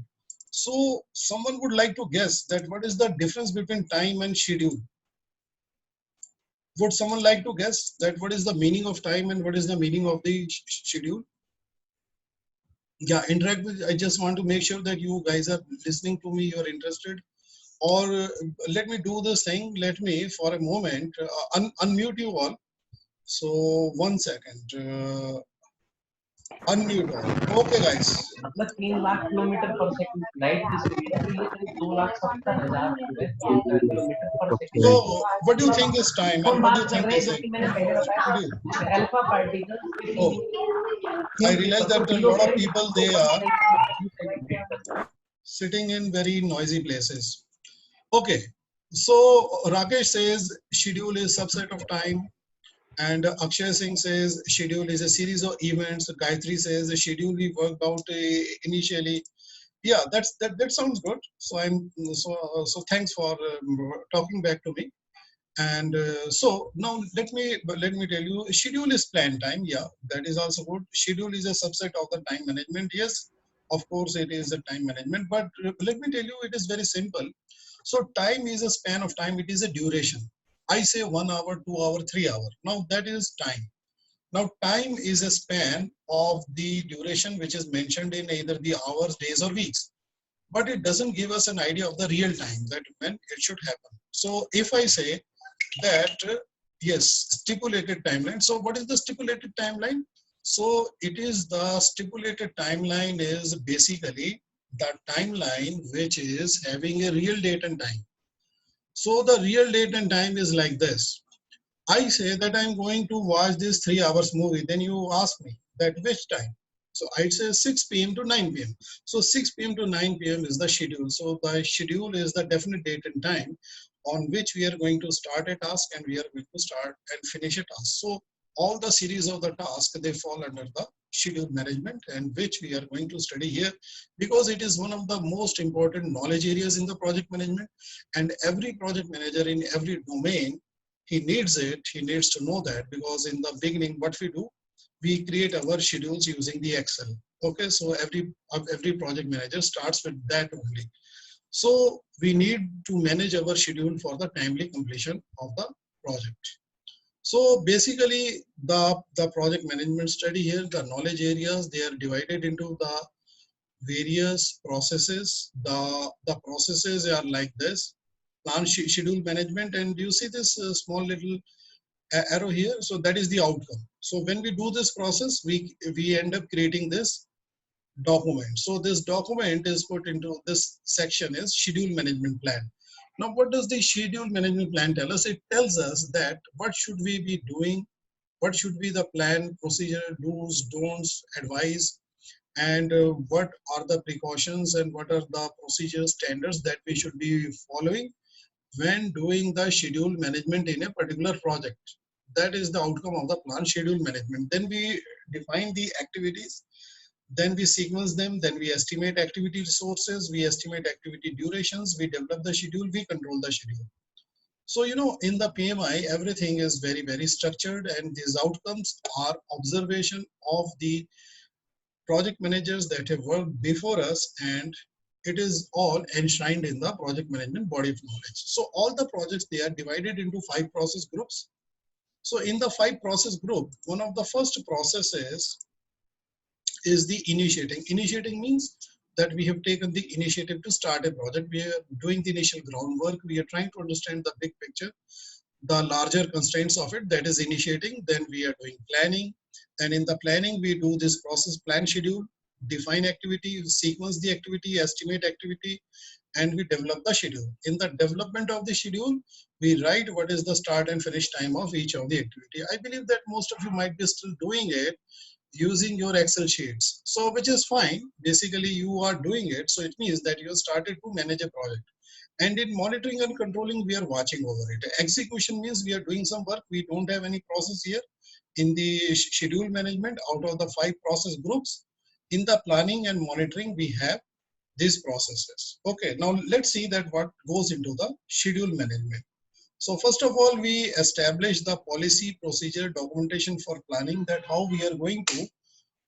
So someone would like to guess that what is the difference between time and schedule? Would someone like to guess that what is the meaning of time and what is the meaning of the schedule? Yeah, interact with. I just want to make sure that you guys are listening to me, you're interested. Or let me do this thing. Let me for a moment unmute you all. So 1 second. Unmute all. Okay, guys. मतलब 3 lakh kilometre पर second light की speed है, तो ये करीब 2,70,000 kilometre पर second. So what do you think is time हम and what do बात you कर think रहे हैं is जो कि मैंने पहले बताया schedule? Alpha particle. Oh, I realize that a lot of people, they are sitting in very noisy places. Okay, so Rakesh says schedule is subset of time, and Akshay Singh says schedule is a series of events. Gayatri says the schedule we worked out initially. Yeah, that sounds good. So so thanks for talking back to me. And so now let me tell you, schedule is planned time. Yeah, that is also good. Schedule is a subset of the time management. Yes, of course it is a time management, but let me tell you, it is very simple. So time is a span of time. It is a duration. I say 1 hour, 2 hour, 3 hour. Now that is time. Now time is a span of the duration which is mentioned in either the hours, days, or weeks. But it doesn't give us an idea of the real time that when it should happen. So if I say that yes, stipulated timeline. So what is the stipulated timeline? So it is the stipulated timeline is basically the timeline which is having a real date and time. So the real date and time is like this. I say that I'm going to watch this 3 hours movie. Then you ask me that which time. So I'd say 6 p.m. to 9 p.m. So 6 p.m. to 9 p.m. is the schedule. So the schedule is the definite date and time on which we are going to start a task and we are going to start and finish a task. So all the series of the tasks, they fall under the schedule management, and which we are going to study here because it is one of the most important knowledge areas in the project management, and every project manager in every domain, he needs it. He needs to know that, because in the beginning, what we do, we create our schedules using the Excel. Okay, so every project manager starts with that only. So we need to manage our schedule for the timely completion of the project. So basically, the project management study here, the knowledge areas, they are divided into the various processes. The processes are like this: plan, schedule, management, and you see this small little arrow here. So that is the outcome. So when we do this process, we end up creating this document. So this document is put into this section is schedule management plan. Now, what does the schedule management plan tell us? It tells us that what should we be doing, what should be the plan, procedure, do's, don'ts, advice, and what are the precautions and what are the procedure standards that we should be following when doing the schedule management in a particular project. That is the outcome of the plan schedule management. Then we define the activities, then we sequence them, then we estimate activity resources, we estimate activity durations, we develop the schedule, we control the schedule. So, you know, in the PMI, everything is very, very structured, and these outcomes are observation of the project managers that have worked before us, and it is all enshrined in the project management body of knowledge. So all the projects, they are divided into 5 process groups. So in the 5 process group, one of the first processes is the initiating. Initiating means that we have taken the initiative to start a project. We are doing the initial groundwork. We are trying to understand the big picture, the larger constraints of it, that is initiating. Then we are doing planning. And in the planning, we do this process plan schedule, define activity, sequence the activity, estimate activity, and we develop the schedule. In the development of the schedule, we write what is the start and finish time of each of the activity. I believe that most of you might be still doing it using your Excel sheets. So which is fine. Basically, you are doing it. So it means that you have started to manage a project. And in monitoring and controlling, we are watching over it. Execution means we are doing some work. We don't have any process here. In the schedule management, out of the 5 process groups, in the planning and monitoring, we have these processes. Okay, now let's see that what goes into the schedule management. So first of all, we establish the policy, procedure, documentation for planning, that how we are going to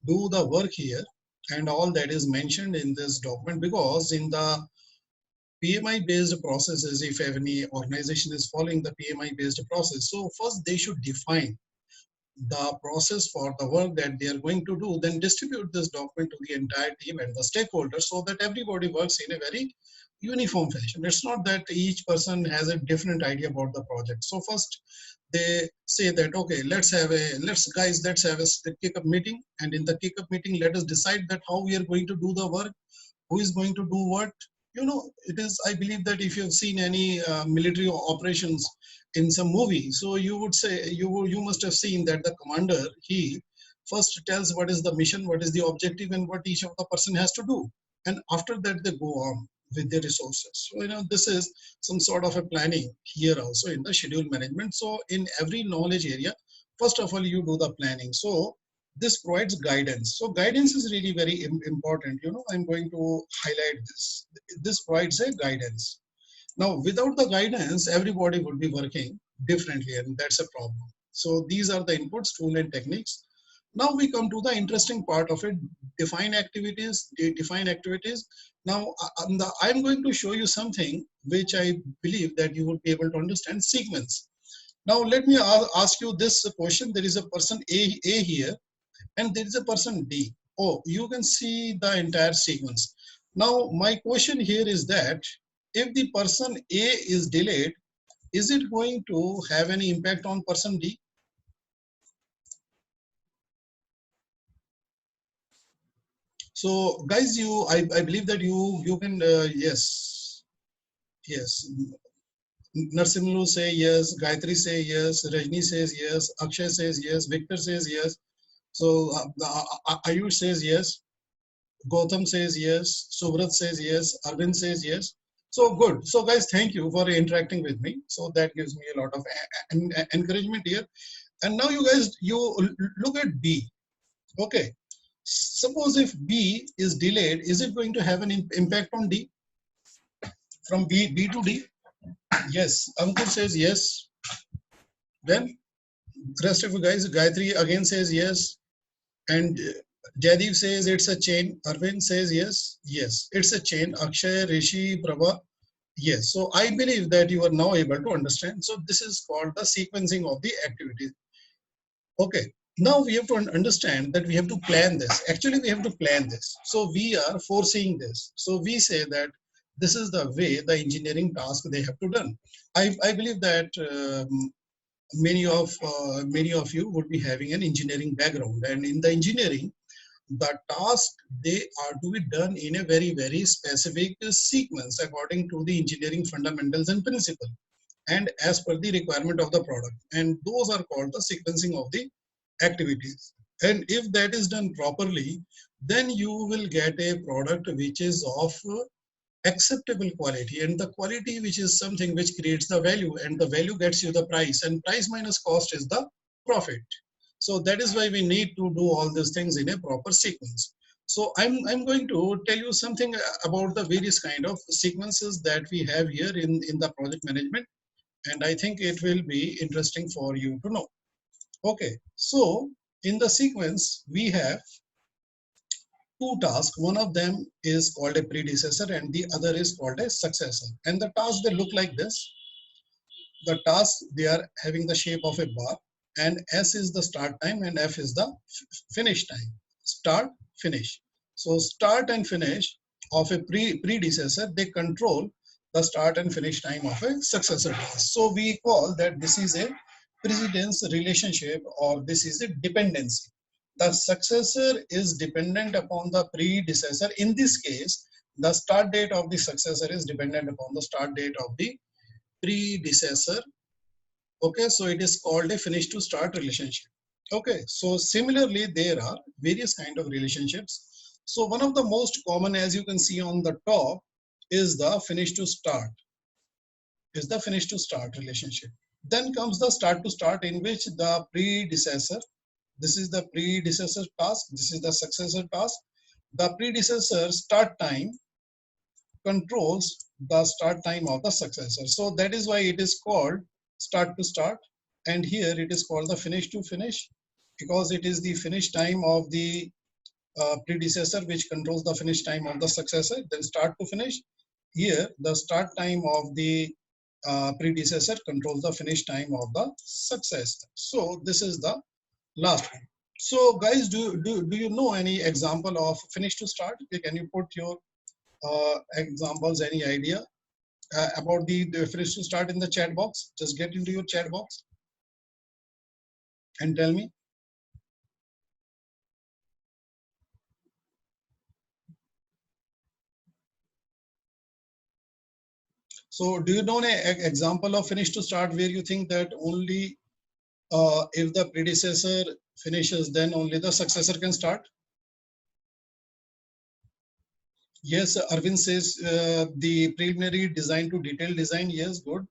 do the work here, and all that is mentioned in this document. Because in the PMI based processes, if any organization is following the PMI based process, so first they should define the process for the work that they are going to do, then distribute this document to the entire team and the stakeholders, so that everybody works in a very uniform fashion. It's not that each person has a different idea about the project. So first they say that, okay, let's have a kick-up meeting, and in the kick-up meeting, let us decide that how we are going to do the work, who is going to do what. You know, it is, I believe that if you have seen any military operations in some movie, so you would say, you must have seen that the commander, he first tells what is the mission, what is the objective, and what each of the person has to do, and after that they go on with their resources. So, you know, this is some sort of a planning here also in the schedule management. So in every knowledge area, first of all, you do the planning. So this provides guidance. So guidance is really very important. You know, I'm going to highlight this. This provides a guidance. Now, without the guidance, everybody would be working differently, and that's a problem. So these are the inputs, tool and techniques. Now we come to the interesting part of it, define activities, define activities. Now, I'm going to show you something which I believe that you would be able to understand, sequence. Now, let me ask you this question. There is a person A here, and there is a person D. Oh, you can see the entire sequence. Now, my question here is that if the person A is delayed, is it going to have any impact on person D? So guys, I believe that you can, yes. Narsimlu say yes, Gayatri say yes, Rajni says yes, Akshay says yes, Victor says yes. So Ayush says yes, Gautam says yes, Subrat says yes, Arvind says yes. So good. So guys, thank you for interacting with me. So that gives me a lot of encouragement here. And now you guys, you look at B. Okay. Suppose if B is delayed, is it going to have an impact on D? From B to D? Yes. Ankur says yes. Then rest of you guys, Gayatri again says yes. And Jaideep says it's a chain. Arvind says yes. Yes, it's a chain. Akshay, Rishi, Prabha. Yes. So I believe that you are now able to understand. So this is called the sequencing of the activities. Okay. Now we have to understand that we have to plan this. Actually, we have to plan this. So we are foreseeing this. So we say that this is the way the engineering task they have to done. I believe that many of you would be having an engineering background, and in the engineering, the task they are to be done in a very specific sequence according to the engineering fundamentals and principle, and as per the requirement of the product, and those are called the sequencing of the activities. And if that is done properly, then you will get a product which is of acceptable quality, and the quality which is something which creates the value, and the value gets you the price, and price minus cost is the profit. So that is why we need to do all these things in a proper sequence. So I'm going to tell you something about the various kind of sequences that we have here in the project management, and I think it will be interesting for you to know. Okay, so in the sequence we have two tasks. One of them is called a predecessor and the other is called a successor. And the tasks, they look like this. The tasks, they are having the shape of a bar, and S is the start time and F is the finish time. Start, finish. So start and finish of a predecessor, they control the start and finish time of a successor task. So we call that this is a precedence relationship, or this is a dependency. The successor is dependent upon the predecessor. In this case, the start date of the successor is dependent upon the start date of the predecessor. Okay, so it is called a finish to start relationship. Okay, so similarly, there are various kind of relationships. So one of the most common, as you can see on the top, is the finish to start, relationship. Then comes the start to start, in which the predecessor, this is the predecessor task, this is the successor task. The predecessor start time controls the start time of the successor. So that is why it is called start to start. And here it is called the finish to finish, because it is the finish time of the predecessor which controls the finish time of the successor. Then start to finish, here the start time of the predecessor controls the finish time of the successor. So this is the last one. So guys, do you know any example of finish to start? Can you put your examples, any idea about the finish to start in the chat box? Just get into your chat box and tell me. So do you know an example of finish to start where you think that only if the predecessor finishes, then only the successor can start? Yes, Arvind says the preliminary design to detailed design. Yes, good.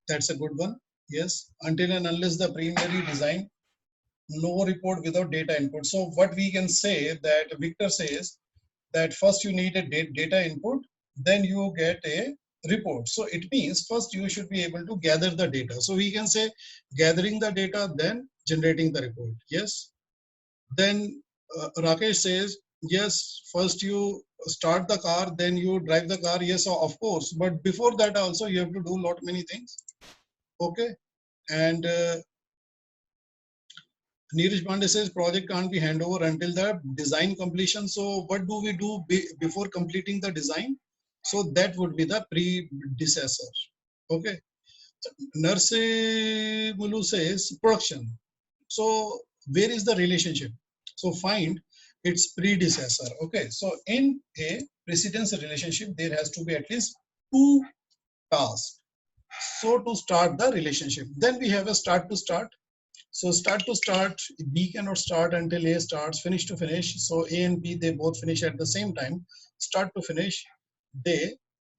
That's a good one. Yes, until and unless the preliminary design, no report without data input. So what we can say, that Victor says that first you need a data input, then you get a report. So it means first you should be able to gather the data. So we can say gathering the data, then generating the report. Yes. Then Rakesh says, yes, first you start the car, then you drive the car. Yes, of course. But before that also you have to do lot many things. Okay. And Neeraj Pandey says project can't be handover until the design completion. So what do we do before completing the design? So that would be the predecessor. Okay. Narse Mulu says production. So where is the relationship? So find its predecessor. Okay. So in a precedence relationship, there has to be at least two tasks. So to start the relationship, then we have a start to start. So start to start, B cannot start until A starts. Finish to finish, so A and B, they both finish at the same time. Start to finish, they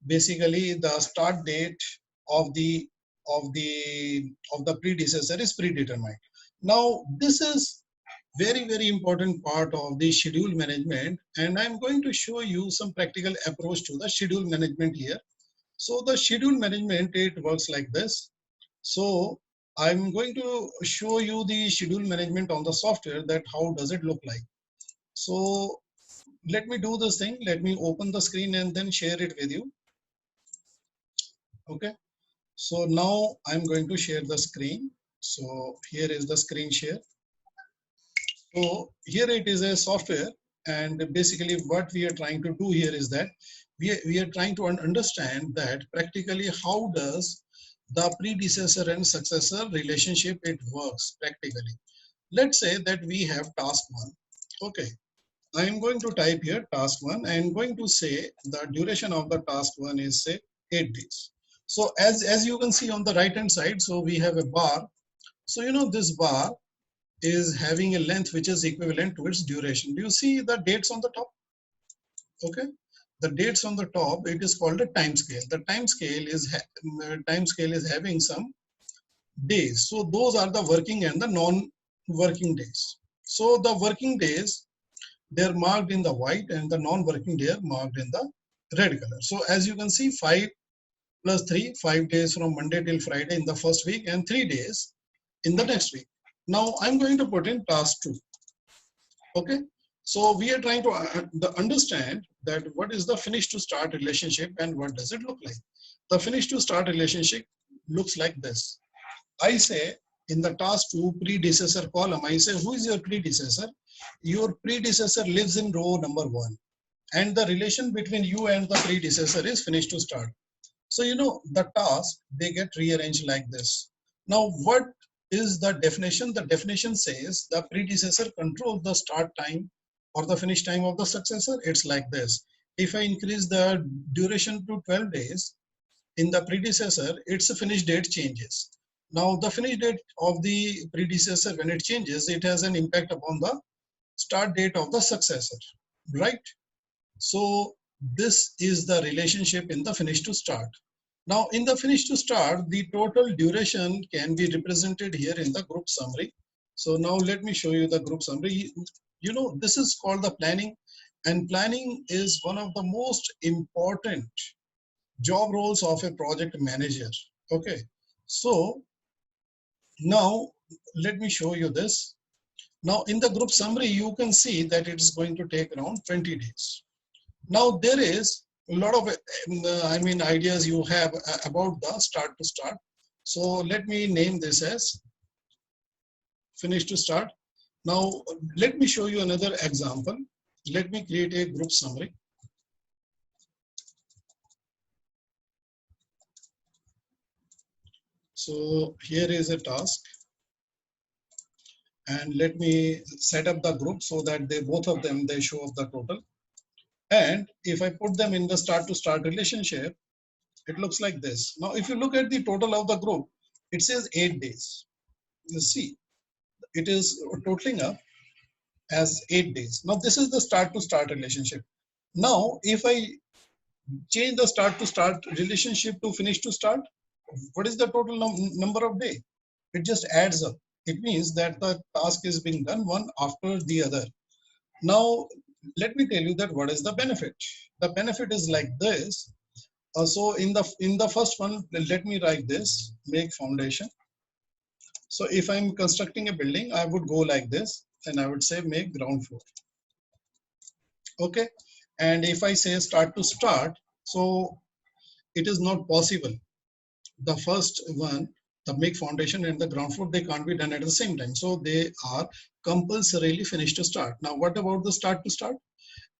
basically, the start date of the predecessor is predetermined. Now this is very important part of the schedule management, and I'm going to show you some practical approach to the schedule management here. So the schedule management, it works like this. So I'm going to show you the schedule management on the software, that how does it look like. So let me do this thing. Let me open the screen and then share it with you. Okay. So now I'm going to share the screen. So here is the screen share. So here it is a software, and basically what we are trying to do here is that we are trying to understand that practically how does the predecessor and successor relationship it works practically. Let's say that we have task 1. Okay, I am going to type here task 1. I am going to say the duration of the task 1 is say 8 days. So as you can see on the right hand side, so we have a bar. So you know this bar is having a length which is equivalent to its duration. Do you see the dates on the top? Okay, the dates on the top, it is called a time scale. The time scale is having some days. So those are the working and the non-working days. So the working days, they're marked in the white, and the non-working day are marked in the red color. So as you can see, 5 plus 3, 5 days from Monday till Friday in the first week, and 3 days in the next week. Now I'm going to put in task 2. Okay, so we are trying to understand that what is the finish to start relationship and what does it look like. The finish to start relationship looks like this. I say in the task 2 predecessor column, I say who is your predecessor? Your predecessor lives in row number 1, and the relation between you and the predecessor is finish to start. So, you know, the task, they get rearranged like this. Now, what is the definition? The definition says the predecessor controls the start time or the finish time of the successor. It's like this. If I increase the duration to 12 days, in the predecessor, its finish date changes. Now, the finish date of the predecessor, when it changes, it has an impact upon the start date of the successor, right? So this is the relationship in the finish to start. Now in the finish to start, the total duration can be represented here in the group summary. So now let me show you the group summary. You know, this is called the planning, and planning is one of the most important job roles of a project manager. Okay, so now let me show you this. Now in the group summary, you can see that it is going to take around 20 days. Now there is a lot of ideas you have about the start to start. So let me name this as finish to start. Now let me show you another example. Let me create a group summary. So here is a task, and let me set up the group so that they both of them, they show up the total. And if I put them in the start to start relationship, it looks like this. Now if you look at the total of the group, it says 8 days. You see, it is totaling up as 8 days. Now this is the start to start relationship. Now if I change the start to start relationship to finish to start, what is the total number of day? It just adds up. It means that the task is being done one after the other. Now let me tell you that what is the benefit. The benefit is like this. So in the first one, let me write this: make foundation. So if I'm constructing a building, I would go like this, and I would say make ground floor. Okay. And if I say start to start, so it is not possible. The first one, the make foundation and the ground floor, they can't be done at the same time. So they are compulsorily finished to start. Now, what about the start to start?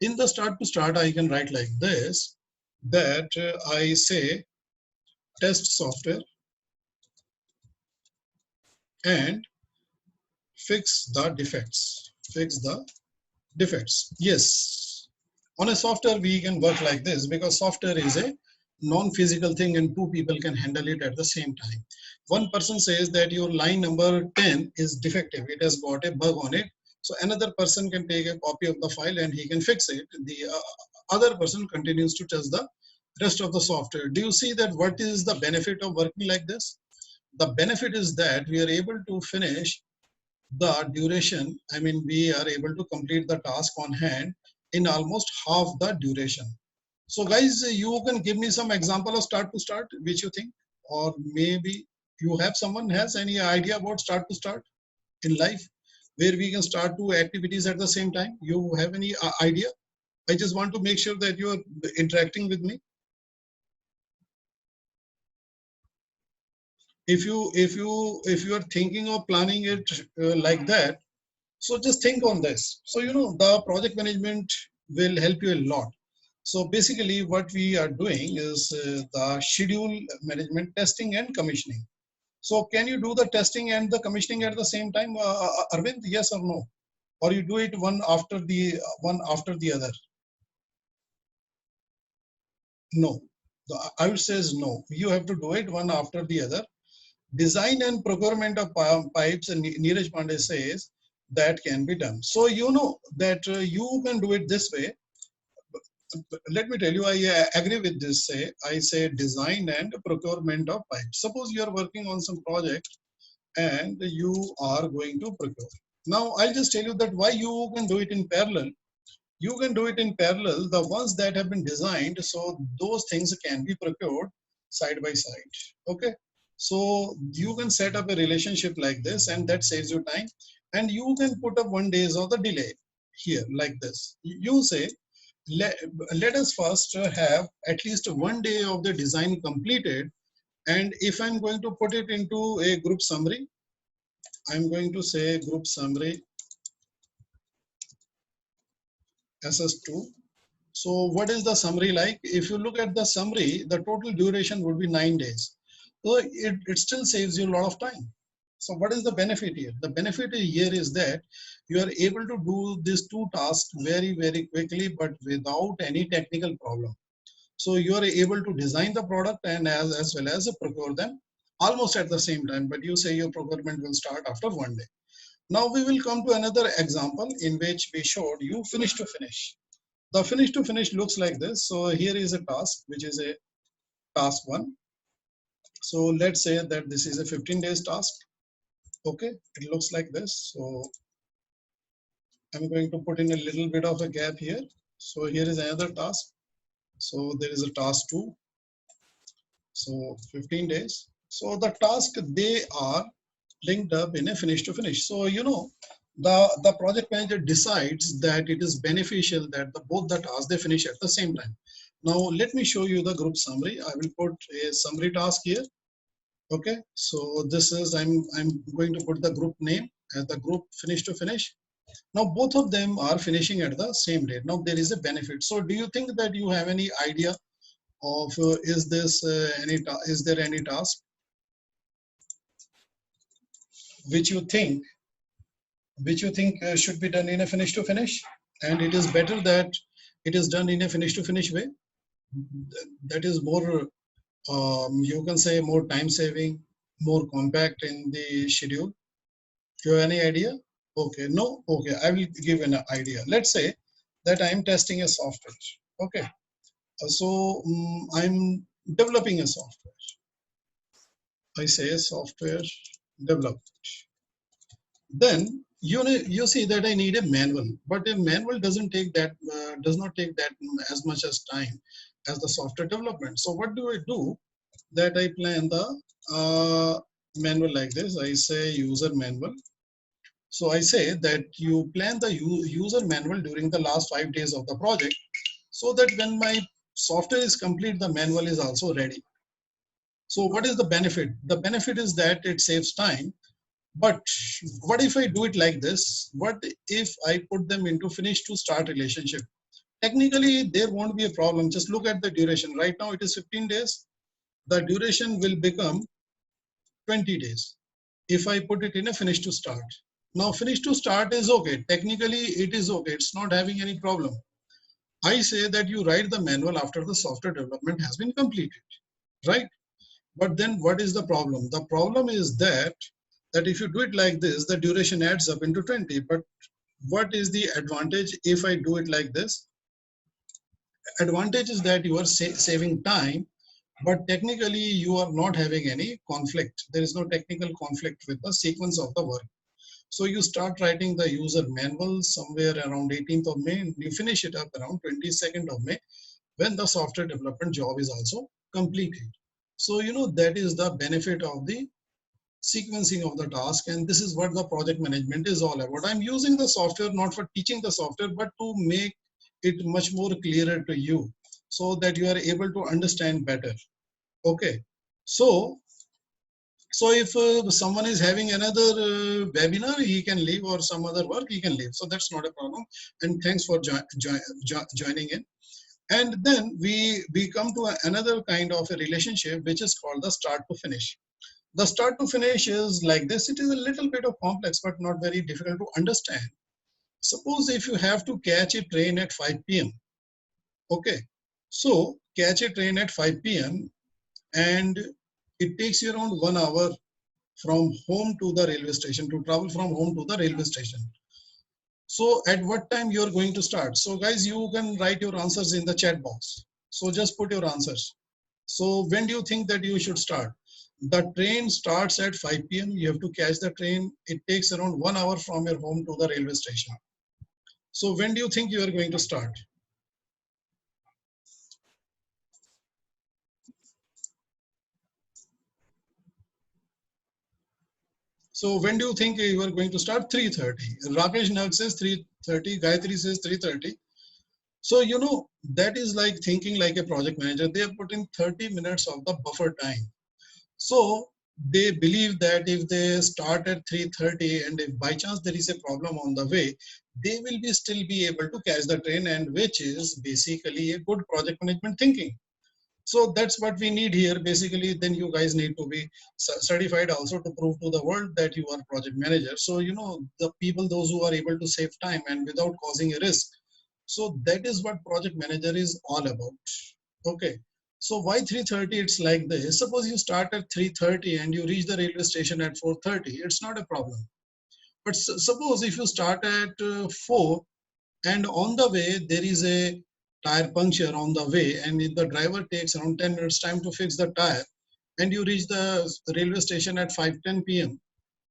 In the start to start, I can write like this, that I say test software and fix the defects. Fix the defects. Yes, on a software we can work like this because software is a non-physical thing and two people can handle it at the same time. One person says that your line number 10 is defective, it has got a bug on it. So another person can take a copy of the file and he can fix it. The other person continues to test the rest of the software. Do you see that what is the benefit of working like this? The benefit is that we are able to finish the duration. I mean, we are able to complete the task on hand in almost half the duration. So guys, you can give me some example of start to start, which you think, or maybe you have someone has any idea about start to start in life, where we can start two activities at the same time. You have any idea? I just want to make sure that you are interacting with me. If you are thinking of planning it like that, so just think on this. So you know the project management will help you a lot. So basically what we are doing is the schedule management, testing and commissioning. So can you do the testing and the commissioning at the same time, Arvind? Yes or no? Or you do it one after the other? No. I would say is no. You have to do it one after the other. Design and procurement of pipes, and Neeraj Pandey says that can be done. So you know that you can do it this way. Let me tell you, I agree with this. I say design and procurement of pipes. Suppose you are working on some project and you are going to procure. Now I'll just tell you that why you can do it in parallel. You can do it in parallel, the ones that have been designed, so those things can be procured side by side. Okay. So you can set up a relationship like this, and that saves you time. And you can put up 1 days of the delay here like this. You say, let us first have at least 1 day of the design completed. And if I'm going to put it into a group summary, I'm going to say group summary SS2. So what is the summary like? If you look at the summary, the total duration would be 9 days. So it still saves you a lot of time. So what is the benefit here? The benefit here is that you are able to do these two tasks very, very quickly, but without any technical problem. So you are able to design the product and as well as procure them almost at the same time, but you say your procurement will start after 1 day. Now we will come to another example in which we showed you finish to finish. The finish to finish looks like this. So here is a task, which is a task 1. So let's say that this is a 15 days task. Okay, it looks like this. So I'm going to put in a little bit of a gap here. So here is another task. So there is a task 2. So 15 days. So the task, they are linked up in a finish to finish. So, you know, the project manager decides that it is beneficial that both the tasks, they finish at the same time. Now, let me show you the group summary. I will put a summary task here. Okay, so this is, I'm going to put the group name as the group finish to finish. Now, both of them are finishing at the same date. Now, there is a benefit. So do you think that you have any idea of is there any task which you think should be done in a finish to finish, and it is better that it is done in a finish to finish way? That is more, you can say, more time saving, more compact in the schedule. Do you have any idea? Okay, no? Okay, I will give an idea. Let's say that I am testing a software. Okay, so I'm developing a software. I say software development. Then you see that I need a manual, but a manual doesn't take that does not take that as much as time as the software development. So what do I do? That I plan the manual like this. I say user manual. So I say that you plan the user manual during the last 5 days of the project, so that when my software is complete, the manual is also ready. So what is the benefit? The benefit is that it saves time. But what if I do it like this? What if I put them into finish to start relationship? Technically, there won't be a problem. Just look at the duration. Right now, it is 15 days. The duration will become 20 days if I put it in a finish to start. Now, finish to start is okay. Technically, it is okay. It's not having any problem. I say that you write the manual after the software development has been completed, right? But then what is the problem? The problem is that if you do it like this, the duration adds up into 20. But what is the advantage if I do it like this? Advantage is that you are saving time, but technically you are not having any conflict. There is no technical conflict with the sequence of the work. So you start writing the user manual somewhere around 18th of May, and you finish it up around 22nd of May, when the software development job is also completed. So, you know, that is the benefit of the sequencing of the task, and this is what the project management is all about. I'm using the software not for teaching the software, but to make it much more clearer to you, so that you are able to understand better. Okay, so if someone is having another webinar, he can leave, or some other work, he can leave. So that's not a problem. And thanks for joining in. And then we come to another kind of a relationship, which is called the start to finish. The start to finish is like this. It is a little bit of complex, but not very difficult to understand. Suppose if you have to catch a train at 5 p.m. Okay, so catch a train at 5 p.m. and it takes you around 1 hour from home to the railway station, to travel from home to the railway station. So at what time you are going to start? So guys, you can write your answers in the chat box. So just put your answers. So when do you think that you should start? The train starts at 5 p.m. You have to catch the train. It takes around 1 hour from your home to the railway station. So when do you think you are going to start? So when do you think you are going to start? 3:30. Rakesh Nag says 3:30. Gayatri says 3:30. So, you know, that is like thinking like a project manager. They have put in 30 minutes of the buffer time. So they believe that if they start at 3:30 and if by chance there is a problem on the way, they will be still be able to catch the train, and which is basically a good project management thinking. So that's what we need here. Basically, then you guys need to be certified also to prove to the world that you are project manager. So, you know, the people, those who are able to save time and without causing a risk. So that is what project manager is all about. Okay. So why 3:30? It's like this. Suppose you start at 3:30 and you reach the railway station at 4:30. It's not a problem. But suppose if you start at 4 and on the way there is a tire puncture on the way, and if the driver takes around 10 minutes time to fix the tire, and you reach the railway station at 5:10 p.m.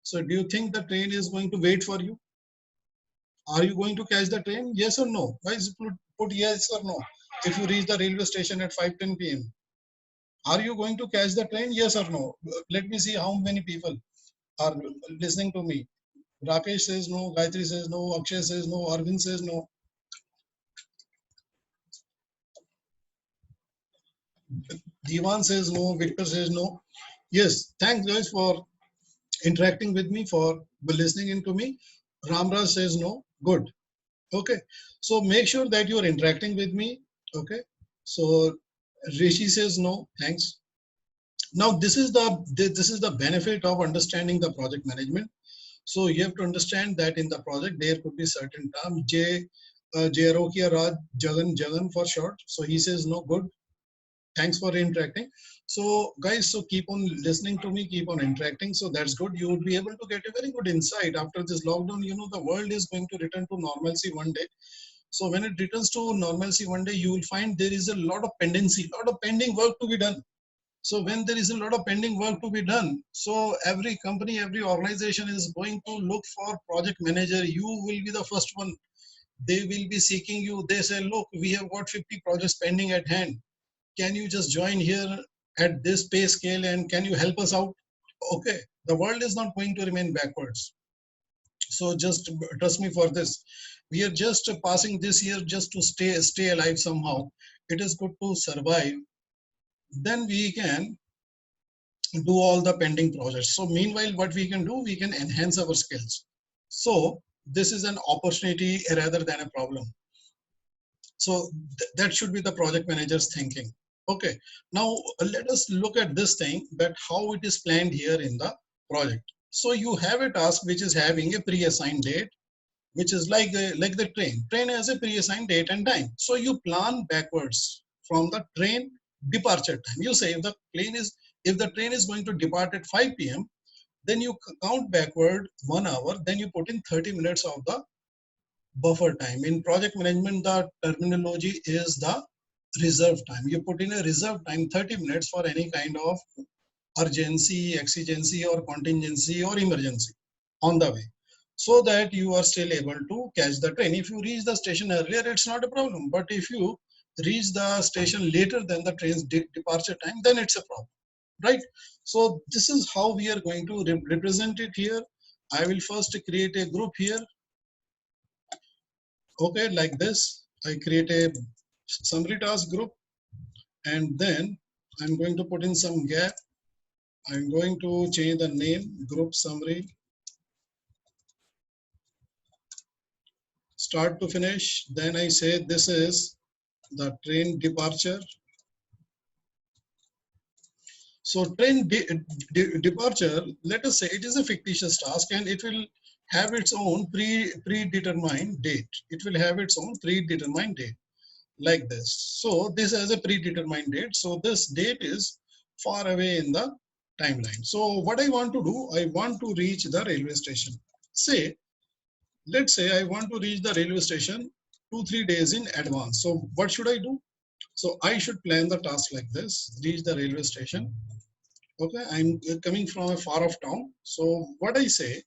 So do you think the train is going to wait for you? Are you going to catch the train? Yes or no? Guys, put yes or no. If you reach the railway station at 5:10 p.m., are you going to catch the train? Yes or no? Let me see how many people are listening to me. Rakesh says no, Gayatri says no, Akshay says no, Arvind says no. Divan says no, Victor says no. Yes, thanks guys for interacting with me, for listening into me. Ramraj says no, good. Okay, so make sure that you are interacting with me. Okay, so Rishi says no, thanks. Now this is the benefit of understanding the project management. So you have to understand that in the project there could be certain terms. Jarokia Raj Jagan for short. So he says no, good. Thanks for interacting. So guys, so keep on listening to me, keep on interacting. So that's good. You would be able to get a very good insight after this lockdown. You know, the world is going to return to normalcy one day. So when it returns to normalcy one day, you will find there is a lot of pendency, lot of pending work to be done. So when there is a lot of pending work to be done, so every company, every organization is going to look for project manager. You will be the first one. They will be seeking you. They say, look, we have got 50 projects pending at hand. Can you just join here at this pay scale and can you help us out? Okay, the world is not going to remain backwards. So just trust me for this. We are just passing this year just to stay alive somehow. It is good to survive. Then we can do all the pending projects. So meanwhile, what we can do, we can enhance our skills. So this is an opportunity rather than a problem. So that should be the project manager's thinking. Okay, now let us look at this thing, that how it is planned here in the project. So you have a task which is having a pre-assigned date, which is like the train has a pre-assigned date and time. So you plan backwards from the train departure time. You say if the train is going to depart at 5 p.m., then you count backward 1 hour, then you put in 30 minutes of the buffer time. In project management, the terminology is the reserve time. You put in a reserve time 30 minutes for any kind of urgency, exigency, or contingency or emergency on the way, so that you are still able to catch the train. If you reach the station earlier, it's not a problem. But if you reach the station later than the train's departure time, then it's a problem, right? So this is how we are going to represent it here. I will first create a group here. Okay, like this. I create a summary task group, and then I'm going to put in some gap. I'm going to change the name, group summary, start to finish. Then I say this is the train departure. So train departure, let us say it is a fictitious task and it will have its own predetermined date. It will have its own predetermined date like this. So this has a predetermined date. So this date is far away in the timeline. So what I want to do, I want to reach the railway station. Let's say I want to reach the railway station 2-3 days in advance. So what should I do? So I should plan the task like this, reach the railway station. Okay, I'm coming from a far off town. So what I say,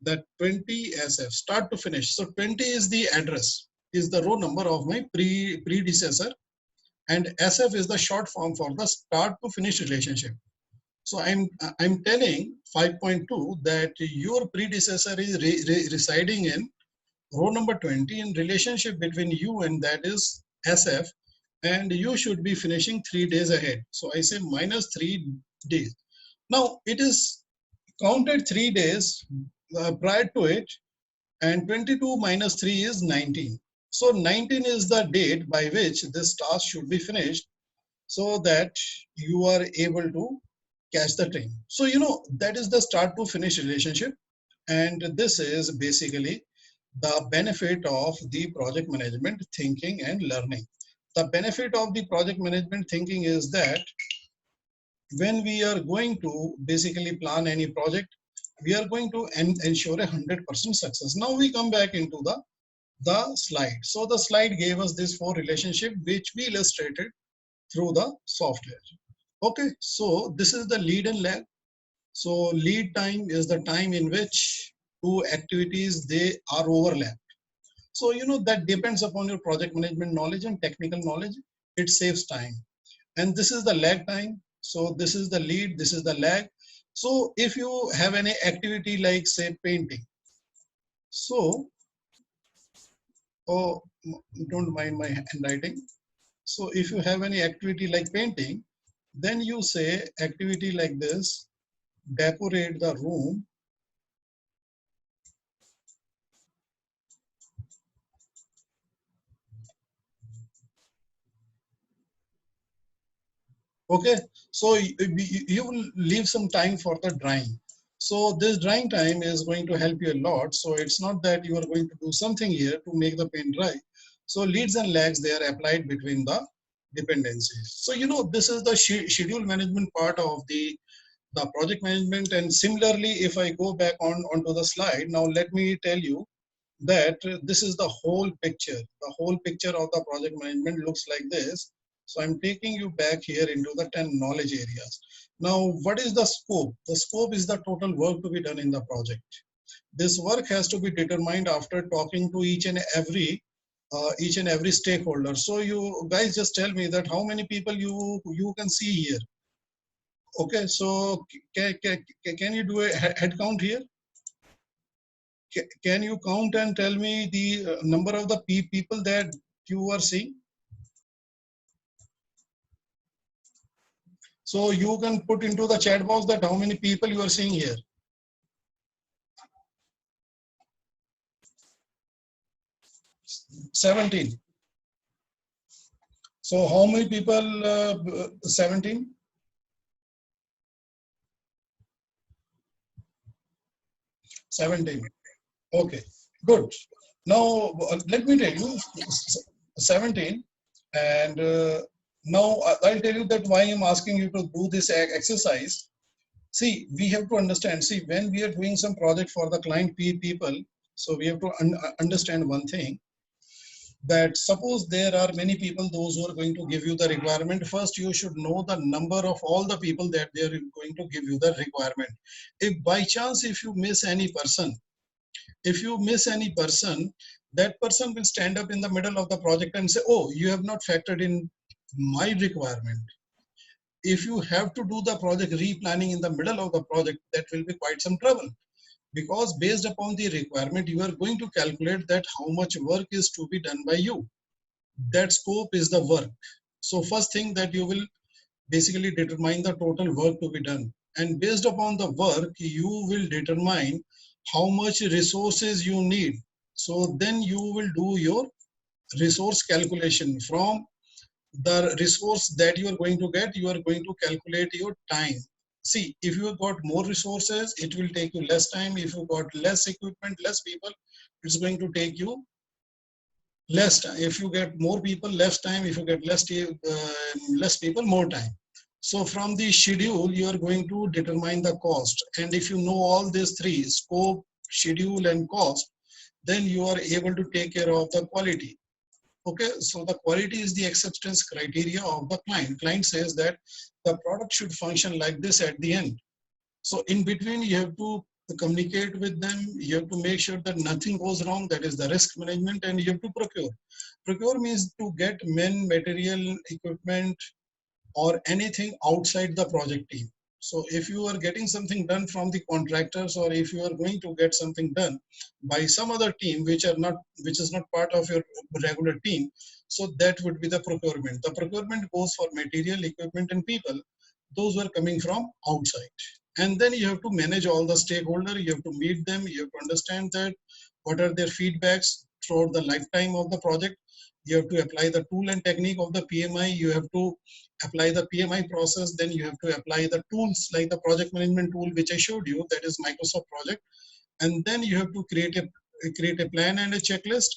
that 20 SF, start to finish. So 20 is the address, is the row number of my predecessor, and SF is the short form for the start to finish relationship. So I'm telling 5.2 that your predecessor is residing in row number 20 in relationship between you and that is SF, and you should be finishing 3 days ahead. So I say -3 days. Now it is counted 3 days prior to it, and 22 minus 3 is 19. So 19 is the date by which this task should be finished, so that you are able to catch the train. So, that is the start to finish relationship. And this is basically the benefit of the project management thinking and learning. The benefit of the project management thinking is that when we are going to basically plan any project, we are going to ensure 100% success. Now we come back into the slide. So the slide gave us this 4 relationship which we illustrated through the software. Okay, so this is the lead and lag. So lead time is the time in which two activities they are overlapped. So that depends upon your project management knowledge and technical knowledge. It saves time. And this is the lag time. So this is the lead, this is the lag. So if you have any activity like say painting, so oh, don't mind my handwriting. So if you have any activity like painting, then you say activity like this, decorate the room. Okay, so you will leave some time for the drying. So this drying time is going to help you a lot. So it's not that you are going to do something here to make the paint dry. So leads and lags, they are applied between the dependencies. So this is the schedule management part of the project management. And similarly, if I go back onto the slide, now let me tell you that this is the whole picture. The whole picture of the project management looks like this. So I'm taking you back here into the 10 knowledge areas. Now, what is the scope? The scope is the total work to be done in the project. This work has to be determined after talking to each and every stakeholder. So you guys just tell me that how many people you can see here. Okay, so can you do a head count here? Can you count and tell me the number of the people that you are seeing? So you can put into the chat box that how many people you are seeing here. $17. So how many people? 17. Okay, good. Now let me tell you 17, and now I'll tell you that why I'm asking you to do this exercise. See, we have to understand. See, when we are doing some project for the client people, so we have to understand one thing, that suppose there are many people, those who are going to give you the requirement. First, you should know the number of all the people that they are going to give you the requirement. If by chance, if you miss any person, that person will stand up in the middle of the project and say, oh, you have not factored in my requirement. If you have to do the project replanning in the middle of the project, that will be quite some trouble, because based upon the requirement, you are going to calculate that how much work is to be done by you. That scope is the work. So first thing that you will basically determine the total work to be done. And based upon the work, you will determine how much resources you need. So then you will do your resource calculation. From the resource that you are going to get, you are going to calculate your time. See, if you have got more resources, it will take you less time. If you got less equipment, less people, it's going to take you less time. If you get more people, less time. If you get less people, more time. So from the schedule, you are going to determine the cost. And if you know all these three, scope, schedule, and cost, then you are able to take care of the quality. Okay, so the quality is the acceptance criteria of the client. Client says that the product should function like this at the end. So in between, you have to communicate with them. You have to make sure that nothing goes wrong. That is the risk management. And you have to procure. Procure means to get men, material, equipment, or anything outside the project team. So if you are getting something done from the contractors, or if you are going to get something done by some other team which is not part of your regular team, so that would be the procurement. The procurement goes for material, equipment, and people. Those were coming from outside. And then you have to manage all the stakeholders, you have to meet them, you have to understand that what are their feedbacks throughout the lifetime of the project. You have to apply the tool and technique of the PMI, you have to apply the PMI process, then you have to apply the tools like the project management tool which I showed you, that is Microsoft Project. And then you have to create a plan and a checklist,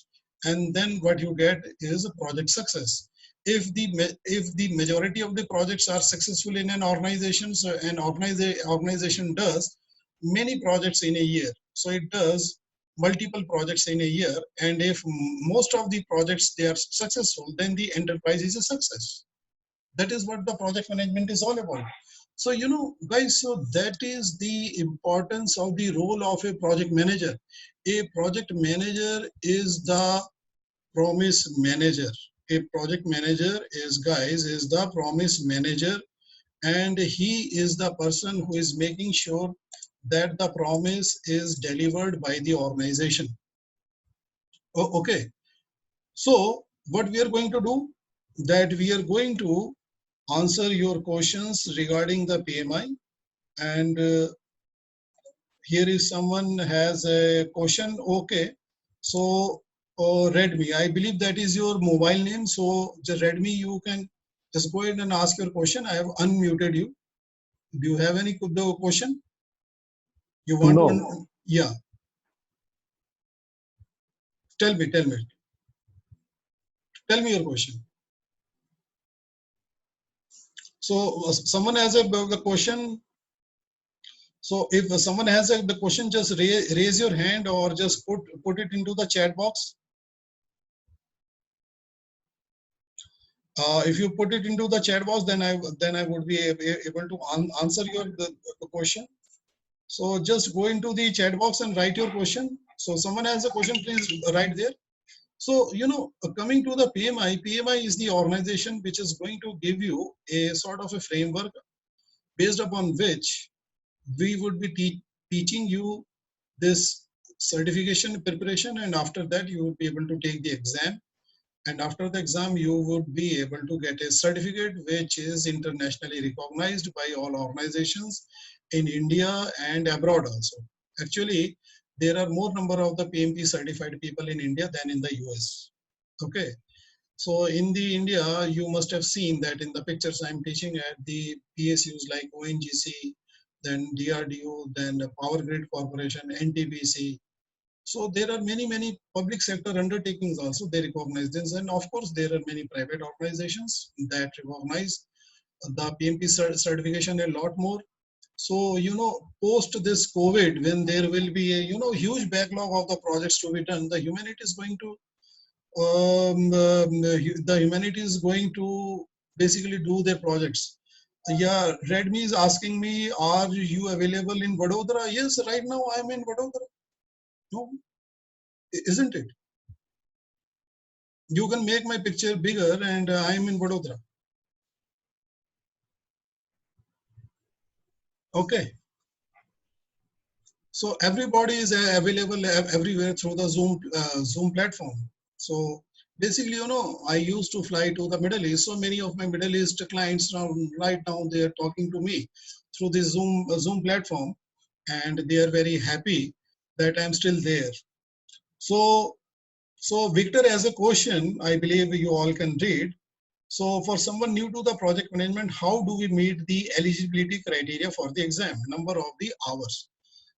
and then what you get is a project success. If the majority of the projects are successful in an organization, so an organization does many projects in a year, so it does multiple projects in a year, and if most of the projects they are successful, then the enterprise is a success. That is what the project management is all about. So guys, so that is the importance of the role of a project manager. A project manager is the promise manager. A project manager is the promise manager, and he is the person who is making sure that the promise is delivered by the organization. Okay, so what we are going to do, that we are going to answer your questions regarding the PMI. And here is someone has a question. Okay, so Redmi, I believe that is your mobile name. So just Redmi, you can just go ahead and ask your question. I have unmuted you. Do you have any question? You want No. to? Yeah. Tell me your question. So someone has the question. So if someone has the question, just raise your hand or just put it into the chat box. If you put it into the chat box, then I would be able to answer the question. So just go into the chat box and write your question. So someone has a question, please write there. So coming to the PMI is the organization which is going to give you a sort of a framework based upon which we would be teaching you this certification preparation, and after that you would be able to take the exam, and after the exam you would be able to get a certificate which is internationally recognized by all organizations in India and abroad also. Actually, there are more number of the PMP certified people in India than in the US. Okay, so in the India, you must have seen that in the pictures I'm teaching at the PSUs like ONGC, then DRDO, then the Power Grid Corporation, NTPC. So there are many public sector undertakings also, they recognize this. And of course, there are many private organizations that recognize the PMP certification a lot more. So, post this COVID, when there will be a, huge backlog of the projects to be done, the humanity is going to the humanity is going to basically do their projects. Yeah, Redmi is asking me, are you available in Vadodara? Yes, right now I am in Vadodara. No, isn't it? You can make my picture bigger, and I am in Vadodara. Okay. So everybody is available everywhere through the Zoom platform. So basically, I used to fly to the Middle East. So many of my Middle East clients right now, they are talking to me through the Zoom platform, and they are very happy that I'm still there. So Victor has a question, I believe you all can read. So for someone new to the project management, how do we meet the eligibility criteria for the exam? Number of the hours.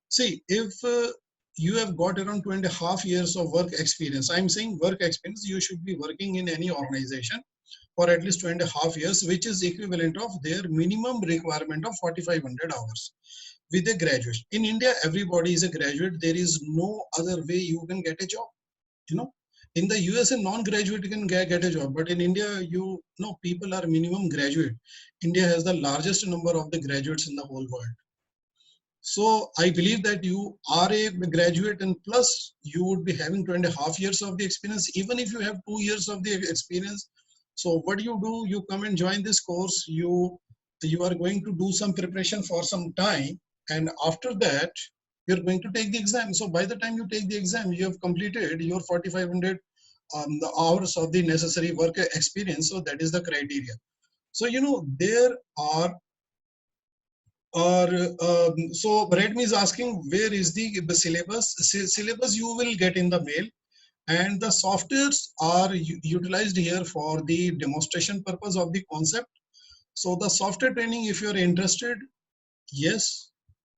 See, if you have got around 2.5 years of work experience, I'm saying work experience, you should be working in any organization for at least 2.5 years, which is equivalent of their minimum requirement of 4,500 hours with a graduate. In India, everybody is a graduate. There is no other way you can get a job. In the US, a non-graduate can get a job, but in India, people are minimum graduate. India has the largest number of the graduates in the whole world. So I believe that you are a graduate, and plus you would be having 2.5 years of the experience, even if you have 2 years of the experience. So what you do, you come and join this course, you are going to do some preparation for some time, and after that, you're going to take the exam. So by the time you take the exam, you have completed your 4,500 the hours of the necessary work experience. So that is the criteria. So, there are Or so Redmi is asking where is the syllabus? Syllabus you will get in the mail, and the softwares are utilized here for the demonstration purpose of the concept. So the software training, if you're interested, yes,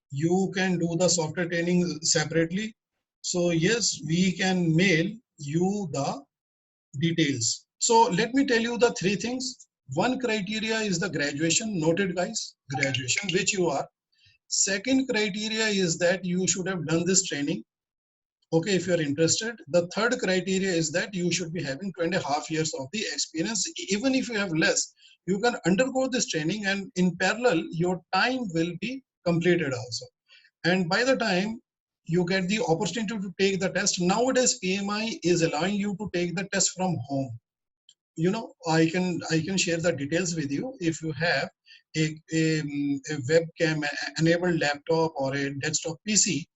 you can do the software training separately. So yes, we can mail you the details. So let me tell you the three things. One criteria is the graduation. Noted, guys, graduation, which you are. Second criteria is that you should have done this training. Okay, if you're interested. The third criteria is that you should be having 2.5 years of the experience. Even if you have less, you can undergo this training, and in parallel, your time will be completed also. And by the time you get the opportunity to take the test, nowadays PMI is allowing you to take the test from home. You know, I can share the details with you. If you have a webcam enabled laptop or a desktop PC,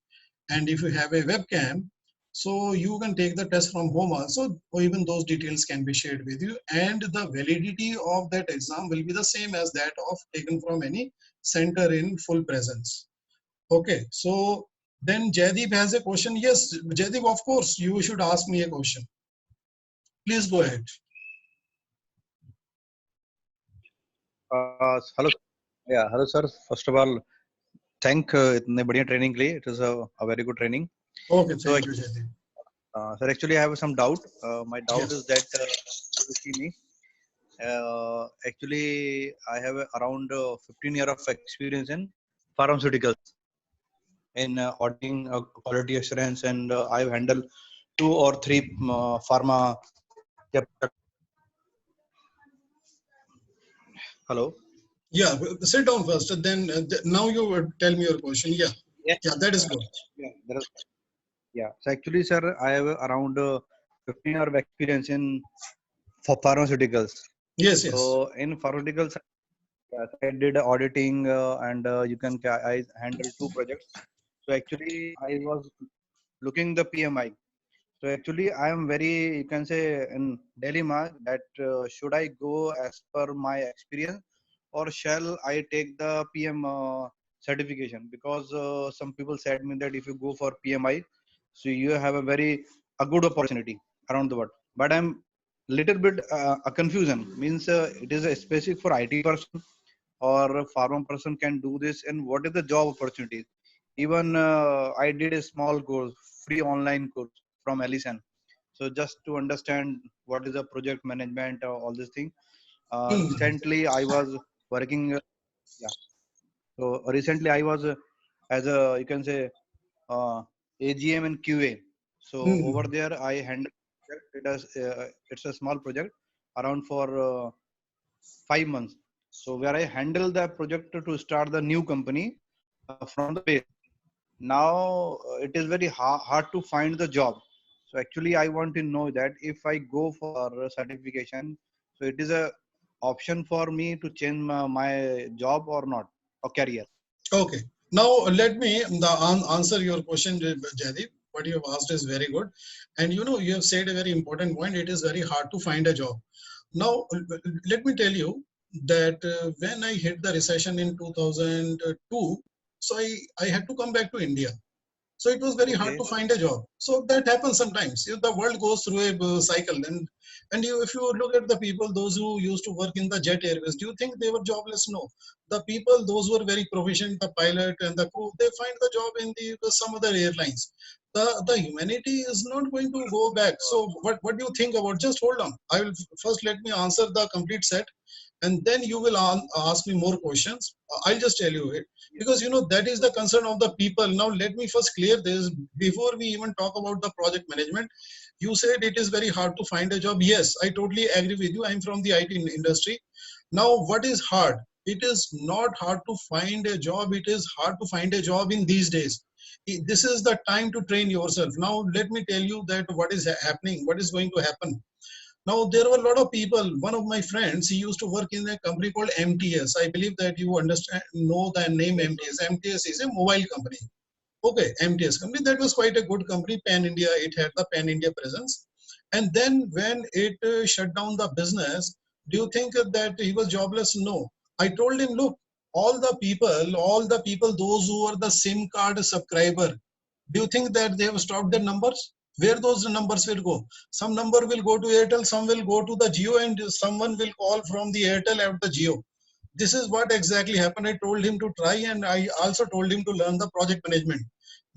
and if you have a webcam, so you can take the test from home also, or even those details can be shared with you, and the validity of that exam will be the same as that of taken from any center in full presence. Okay, so then Jaideep has a question. Yes, Jaideep, of course you should ask me a question. Please go ahead. Hello. Yeah, hello, sir. First of all, thank इतने बढ़िया training के लिए. It is a very good training. Okay, So, thank you, Jaideep. sir, actually, I have some doubt. My doubt Yes. is that you see me. Actually, I have around 15 years of experience in pharmaceuticals, in auditing, quality assurance, and I've handled 2 or 3 pharma. Hello. Yeah, sit down first, and then now you tell me your question. Yeah, Yeah. yeah, that is good. Yeah. Yeah. So actually, sir, I have around 15 years of experience in for pharmaceuticals. Yes, yes. So in pharmaceuticals, yes, I did auditing, and you can I handled 2 projects. So actually, I was looking the PMI. So actually, I am very, you can say, in dilemma that should I go as per my experience, or shall I take the PM certification? Because some people said me that if you go for PMI, so you have a good opportunity around the world. But I'm little bit a confusion. Means it is a specific for IT person, or a pharma person can do this, and what is the job opportunities? Even I did a small course, free online course from Ellison. So just to understand what is the project management, all this thing. Recently, I was working. Yeah. So recently, I was as a, you can say, AGM and QA. So over there, I handle it as it's a small project around for 5 months. So where I handle the project to start the new company from the base. Now it is very hard to find the job. So actually, I want to know that if I go for a certification, so it is a option for me to change my job or not, or career. Okay. Now let me answer your question, Jaideep. What you have asked is very good, and you know you have said a very important point. It is very hard to find a job. Now let me tell you that when I hit the recession in 2002, so I had to come back to India. So it was very hard Okay. to find a job. So that happens sometimes. If the world goes through a cycle, and you, if you look at the people, those who used to work in the jet airways, do you think they were jobless? No. The people, those who are very proficient, the pilot and the crew, they find the job in the some other airlines. The humanity is not going to go back. So what do you think about? Just hold on. I will first let me answer the complete set, and then you will ask me more questions. I'll just tell you it, because you know that is the concern of the people. Now let me first clear this before we even talk about the project management. You said it is very hard to find a job. Yes, I totally agree with you. I'm from the IT industry. Now what is hard? It is not hard to find a job. It is hard to find a job in these days. This is the time to train yourself. Now let me tell you that what is happening, what is going to happen. Now, there were a lot of people. One of my friends, he used to work in a company called MTS. I believe that you understand, know the name MTS. MTS is a mobile company. Okay, MTS company. That was quite a good company, Pan India. It had the Pan India presence. And then when it shut down the business, do you think that he was jobless? No. I told him, look, all the people, those who are the SIM card subscriber, do you think that they have stopped their numbers? Where those numbers will go? Some number will go to Airtel, some will go to the Jio, and someone will call from the Airtel at the Jio. This is what exactly happened. I told him to try, and I also told him to learn the project management.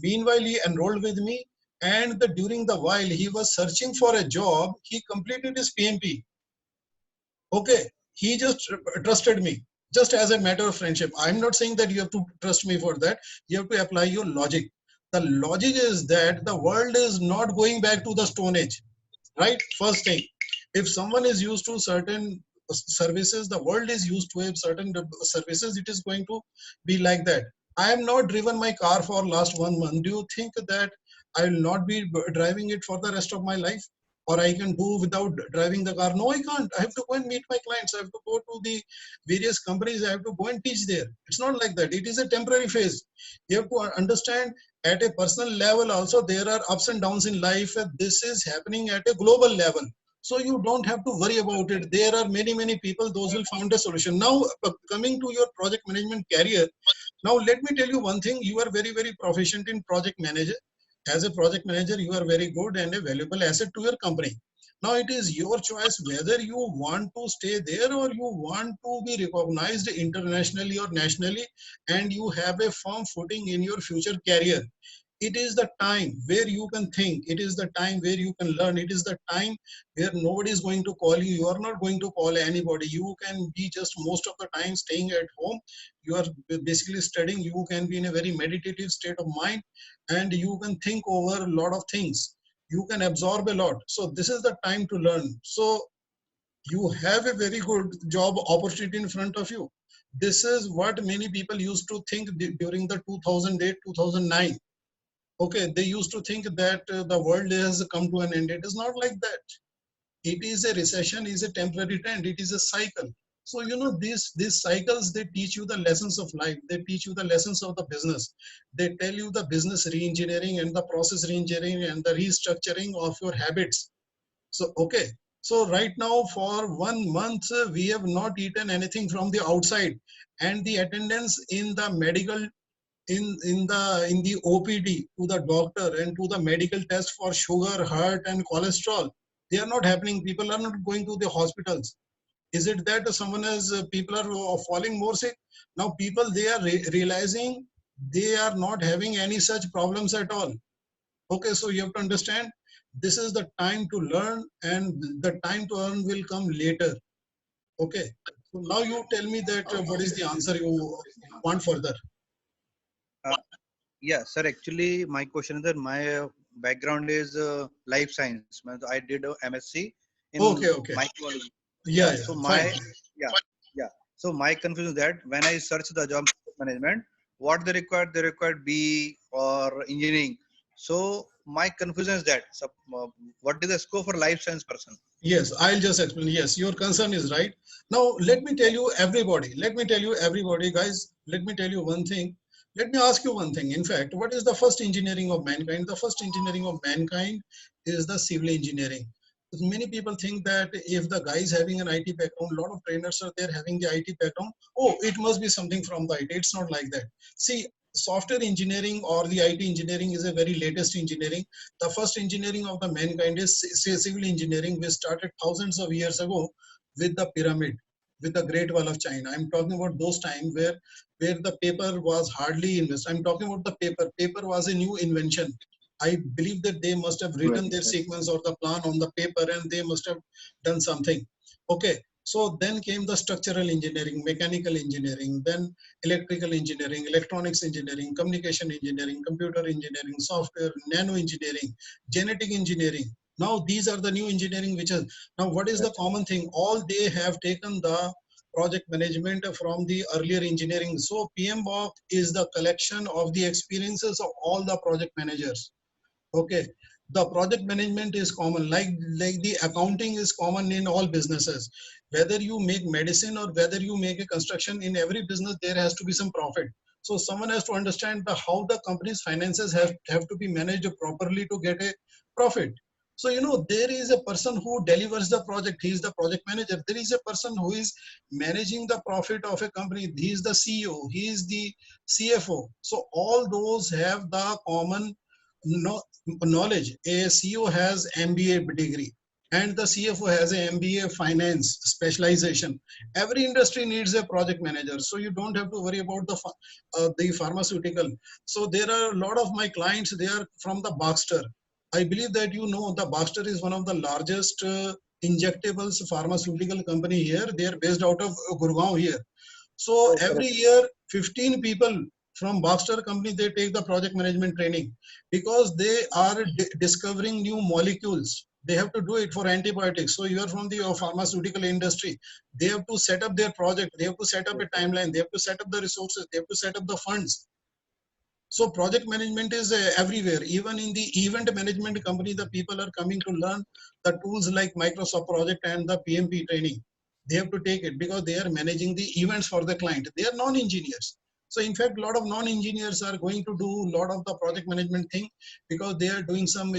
Meanwhile, he enrolled with me, and during the while he was searching for a job, he completed his PMP. Okay, he just trusted me, just as a matter of friendship. I'm not saying that you have to trust me for that. You have to apply your logic. The logic is that the world is not going back to the Stone Age, right? First thing, if someone is used to certain services, the world is used to a certain services, it is going to be like that. I am not driven my car for last 1 month. Do you think that I will not be driving it for the rest of my life? Or I can do without driving the car? No, I can't. I have to go and meet my clients. I have to go to the various companies. I have to go and teach there. It's not like that. It is a temporary phase. You have to understand at a personal level also, there are ups and downs in life. This is happening at a global level. So you don't have to worry about it. There are many people, those will find a solution. Now, coming to your project management career, now let me tell you one thing. You are very proficient in project manager. As a project manager, you are very good and a valuable asset to your company. Now it is your choice whether you want to stay there or you want to be recognized internationally or nationally, and you have a firm footing in your future career. It is the time where you can think. It is the time where you can learn. It is the time where nobody is going to call you. You are not going to call anybody. You can be just most of the time staying at home. You are basically studying. You can be in a very meditative state of mind, and you can think over a lot of things. You can absorb a lot. So this is the time to learn. So you have a very good job opportunity in front of you. This is what many people used to think during the 2008, 2009. Okay, they used to think that the world has come to an end. It is not like that. It is a recession, is a temporary trend. It is a cycle. So these cycles, they teach you the lessons of life. They teach you the lessons of the business. They tell you the business re-engineering and the process re-engineering and the restructuring of your habits. So okay. So right now for 1 month we have not eaten anything from the outside, and the attendance in the medical in the OPD to the doctor and to the medical test for sugar, heart, and cholesterol, they are not happening. People are not going to the hospitals. Is it that someone has people are falling more sick? Now people, they are realizing they are not having any such problems at all. Okay, so you have to understand this is the time to learn, and the time to earn will come later. Okay, so now you tell me that what is the answer you want further? Uh, yeah, sir. Actually, my question is that my background is life science. I did a MSc in Okay, okay. microbiology. Yeah, Yeah. yeah, So fine. yeah, yeah. So my confusion is that when I search the job management, what they required B or engineering. So my confusion is that. So, what is the scope for life science person? Yes, I'll just explain. Yes, your concern is right. Now, let me tell you everybody, guys, let me tell you one thing. Let me ask you one thing. In fact, what is the first engineering of mankind? The first engineering of mankind is the civil engineering. Many people think that if the guy is having an IT background, a lot of trainers are there having the IT background. Oh, it must be something from the IT. It's not like that. See, software engineering or the IT engineering is a very latest engineering. The first engineering of the mankind is civil engineering, which started thousands of years ago with the pyramid, with the Great Wall of China. I'm talking about those times where the paper was hardly invented. I'm talking about the paper. Paper was a new invention. I believe that they must have written their sequence or the plan on the paper, and they must have done something. Okay. So then came the structural engineering, mechanical engineering, then electrical engineering, electronics engineering, communication engineering, computer engineering, software, nano engineering, genetic engineering. Now these are the new engineering which is now what is the common thing? All they have taken the project management from the earlier engineering. So PMBOK is the collection of the experiences of all the project managers. Okay. The project management is common, like the accounting is common in all businesses. Whether you make medicine or whether you make a construction, in every business there has to be some profit. So someone has to understand how the company's finances have to be managed properly to get a profit. So, you know, there is a person who delivers the project. He is the project manager. There is a person who is managing the profit of a company. He is the CEO. He is the CFO. So all those have the common knowledge. A CEO has MBA degree and the CFO has a MBA finance specialization. Every industry needs a project manager. So you don't have to worry about the pharmaceutical. So there are a lot of my clients, they are from the Baxter. I believe that you know the Baxter is one of the largest injectables pharmaceutical company here. They are based out of Gurgaon here. So every year, 15 people from Baxter company, they take the project management training because they are discovering new molecules. They have to do it for antibiotics. So you are from the pharmaceutical industry. They have to set up their project. They have to set up a timeline. They have to set up the resources. They have to set up the funds. So project management is everywhere. Even in the event management company, the people are coming to learn the tools like Microsoft Project and the PMP training. They have to take it because they are managing the events for the client. They are non-engineers. So in fact, a lot of non-engineers are going to do a lot of the project management thing because they are doing some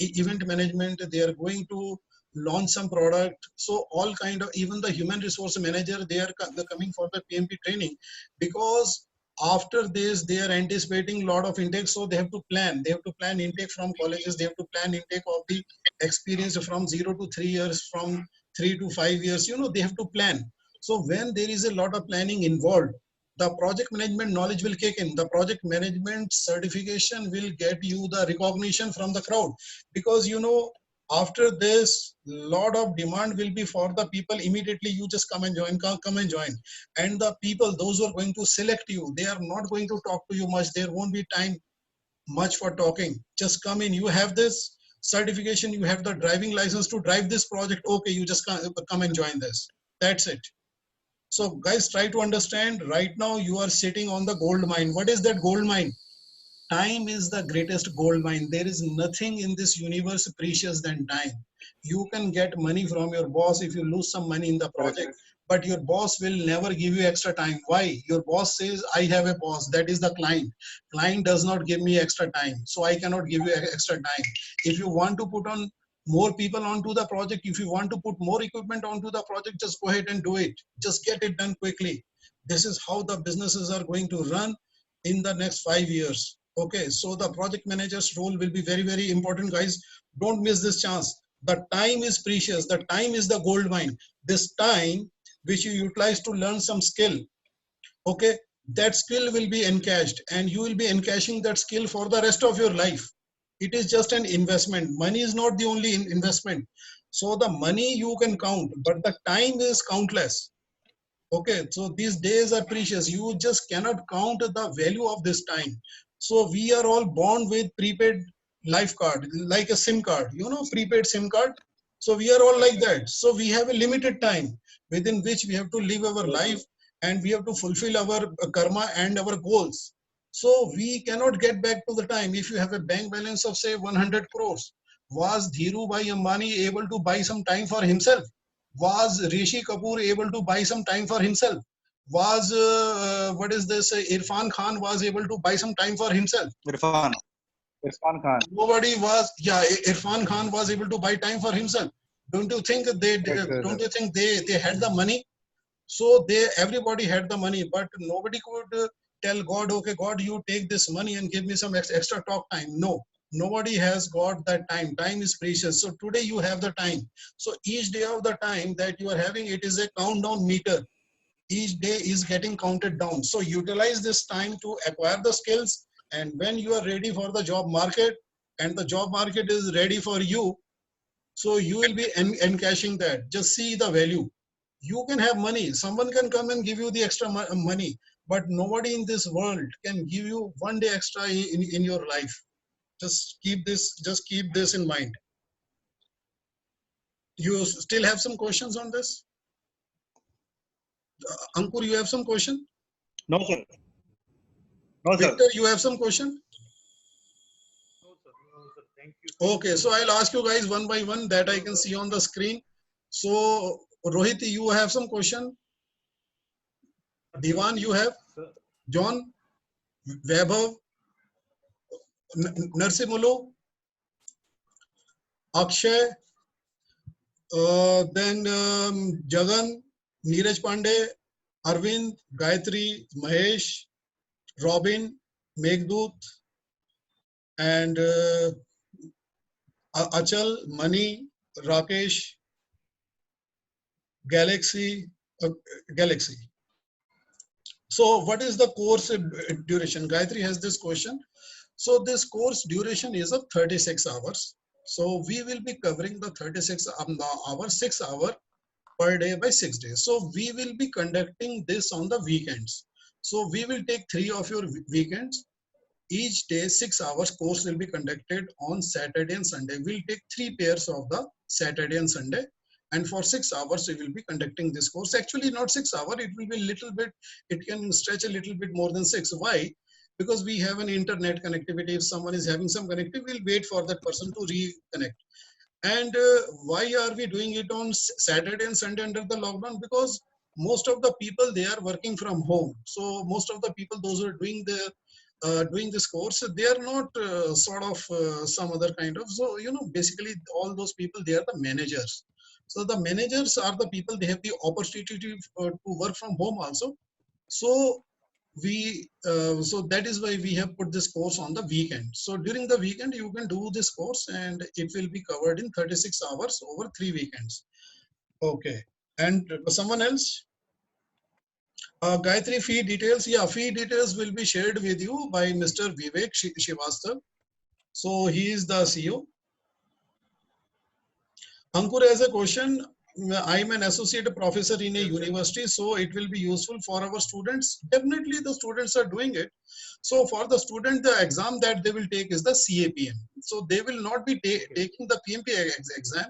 event management. They are going to launch some product. So all kind of, even the human resource manager, they are coming for the PMP training because after this they are anticipating a lot of intake, so they have to plan. They have to plan intake from colleges. They have to plan intake of the experience from 0 to 3 years, from 3 to 5 years. You know, they have to plan. So when there is a lot of planning involved, the project management knowledge will kick in. The project management certification will get you the recognition from the crowd because, you know, after this lot of demand will be for the people. Immediately you just come and join, come and join. And the people, those who are going to select you, they are not going to talk to you much. There won't be time much for talking. Just come in. You have this certification, you have the driving license to drive this project. Okay, you just come and join this. That's it. So guys, try to understand. Right now you are sitting on the gold mine. What is that gold mine? Time is the greatest gold mine. There is nothing in this universe precious than time. You can get money from your boss if you lose some money in the project, but your boss will never give you extra time. Why? Your boss says, I have a boss, that is the client. Client does not give me extra time, so I cannot give you extra time. If you want to put on more people onto the project, if you want to put more equipment onto the project, just go ahead and do it. Just get it done quickly. This is how the businesses are going to run in the next 5 years. Okay, so the project manager's role will be very, very important, guys. Don't miss this chance. The time is precious. The time is the gold mine. This time which you utilize to learn some skill, okay, that skill will be encashed and you will be encashing that skill for the rest of your life. It is just an investment. Money is not the only investment. So the money you can count, but the time is countless. Okay, so these days are precious. You just cannot count the value of this time. So we are all born with prepaid life card, like a SIM card, you know, prepaid SIM card. So we are all like that. So we have a limited time within which we have to live our life and we have to fulfill our karma and our goals. So we cannot get back to the time. If you have a bank balance of say 100 crores, was Dhiru Bhai Ambani able to buy some time for himself? Was Rishi Kapoor able to buy some time for himself? Was what is this? Irfan Khan was able to buy some time for himself. Irfan Khan. Nobody was. Yeah, Irfan Khan was able to buy time for himself. Don't you think they? Don't you think they had the money? So everybody had the money, but nobody could tell God, okay, God, you take this money and give me some extra talk time. No, nobody has got that time. Time is precious. So today you have the time. So each day of the time that you are having, it is a countdown meter. Each day is getting counted down. So utilize this time to acquire the skills. And when you are ready for the job market and the job market is ready for you, so you will be encashing that. Just see the value. You can have money. Someone can come and give you the extra money, but nobody in this world can give you one day extra in your life. Just keep this in mind. You still have some questions on this? Ankur, you have some question? No, sir. No, sir. Victor, you have some question? No, sir. No, sir. Thank you. Okay, so I'll ask you guys one by one that I can see on the screen. So Rohit, you have some question? Divan, you have? John, Vaibhav, Narsimulu, Akshay, then Jagan, Neeraj Pandey, Arvind, Gayatri, Mahesh, Robin, Meghdut, and Achal, Mani, Rakesh, Galaxy, Galaxy. So what is the course duration? Gayatri has this question. So this course duration is of 36 hours. So we will be covering the 36 hours, 6 hour per day by 6 days. So we will be conducting this on the weekends. So we will take 3 of your weekends. Each day 6 hours course will be conducted on Saturday and Sunday. We'll take 3 pairs of the Saturday and Sunday, and for 6 hours we will be conducting this course. Actually not 6 hours, it will be a little bit, it can stretch a little bit more than 6. Why? Because we have an internet connectivity. If someone is having some connectivity, we'll wait for that person to reconnect. And why are we doing it on Saturday and Sunday under the lockdown? Because most of the people, they are working from home. So most of the people, those who are doing this course, they are not sort of some other kind of, so you know, basically all those people, they are the managers. So the managers are the people, they have the opportunity to work from home also. So so that is why we have put this course on the weekend. So during the weekend you can do this course, and it will be covered in 36 hours over 3 weekends. Okay. And someone else? Gayatri, fee details. Yeah, fee details will be shared with you by Mr. Vivek Srivastava. So he is the CEO. Ankur has a question. I'm an associate professor in a university, so it will be useful for our students. Definitely the students are doing it. So for the student, the exam that they will take is the CAPM. So they will not be taking the PMP exam,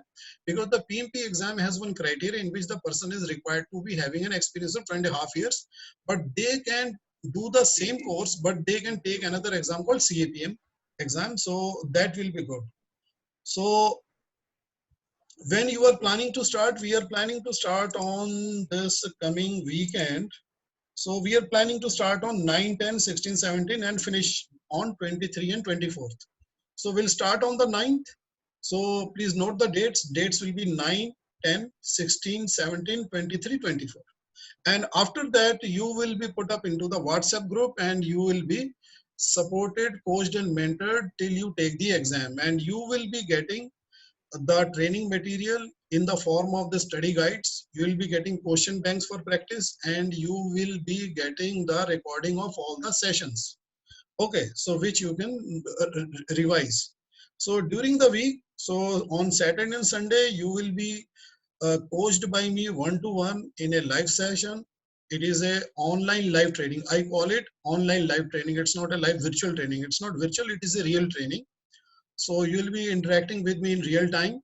because the PMP exam has one criteria in which the person is required to be having an experience of 2.5 years. But they can do the same course, but they can take another exam called CAPM exam. So that will be good. So when you are planning to start, we are planning to start on this coming weekend. So we are planning to start on 9, 10, 16, 17 and finish on 23 and 24th. So we'll start on the 9th. So please note the dates. Dates will be 9, 10, 16, 17, 23, 24. And after that, you will be put up into the WhatsApp group, and you will be supported, coached and mentored till you take the exam. And you will be getting the training material in the form of the study guides. You will be getting question banks for practice, and you will be getting the recording of all the sessions. Okay, so which you can revise. So during the week, so on Saturday and Sunday, you will be coached by me one-to-one in a live session. It is a online live training. I call it online live training. It's not a live virtual training. It's not virtual, it is a real training. So you will be interacting with me in real time,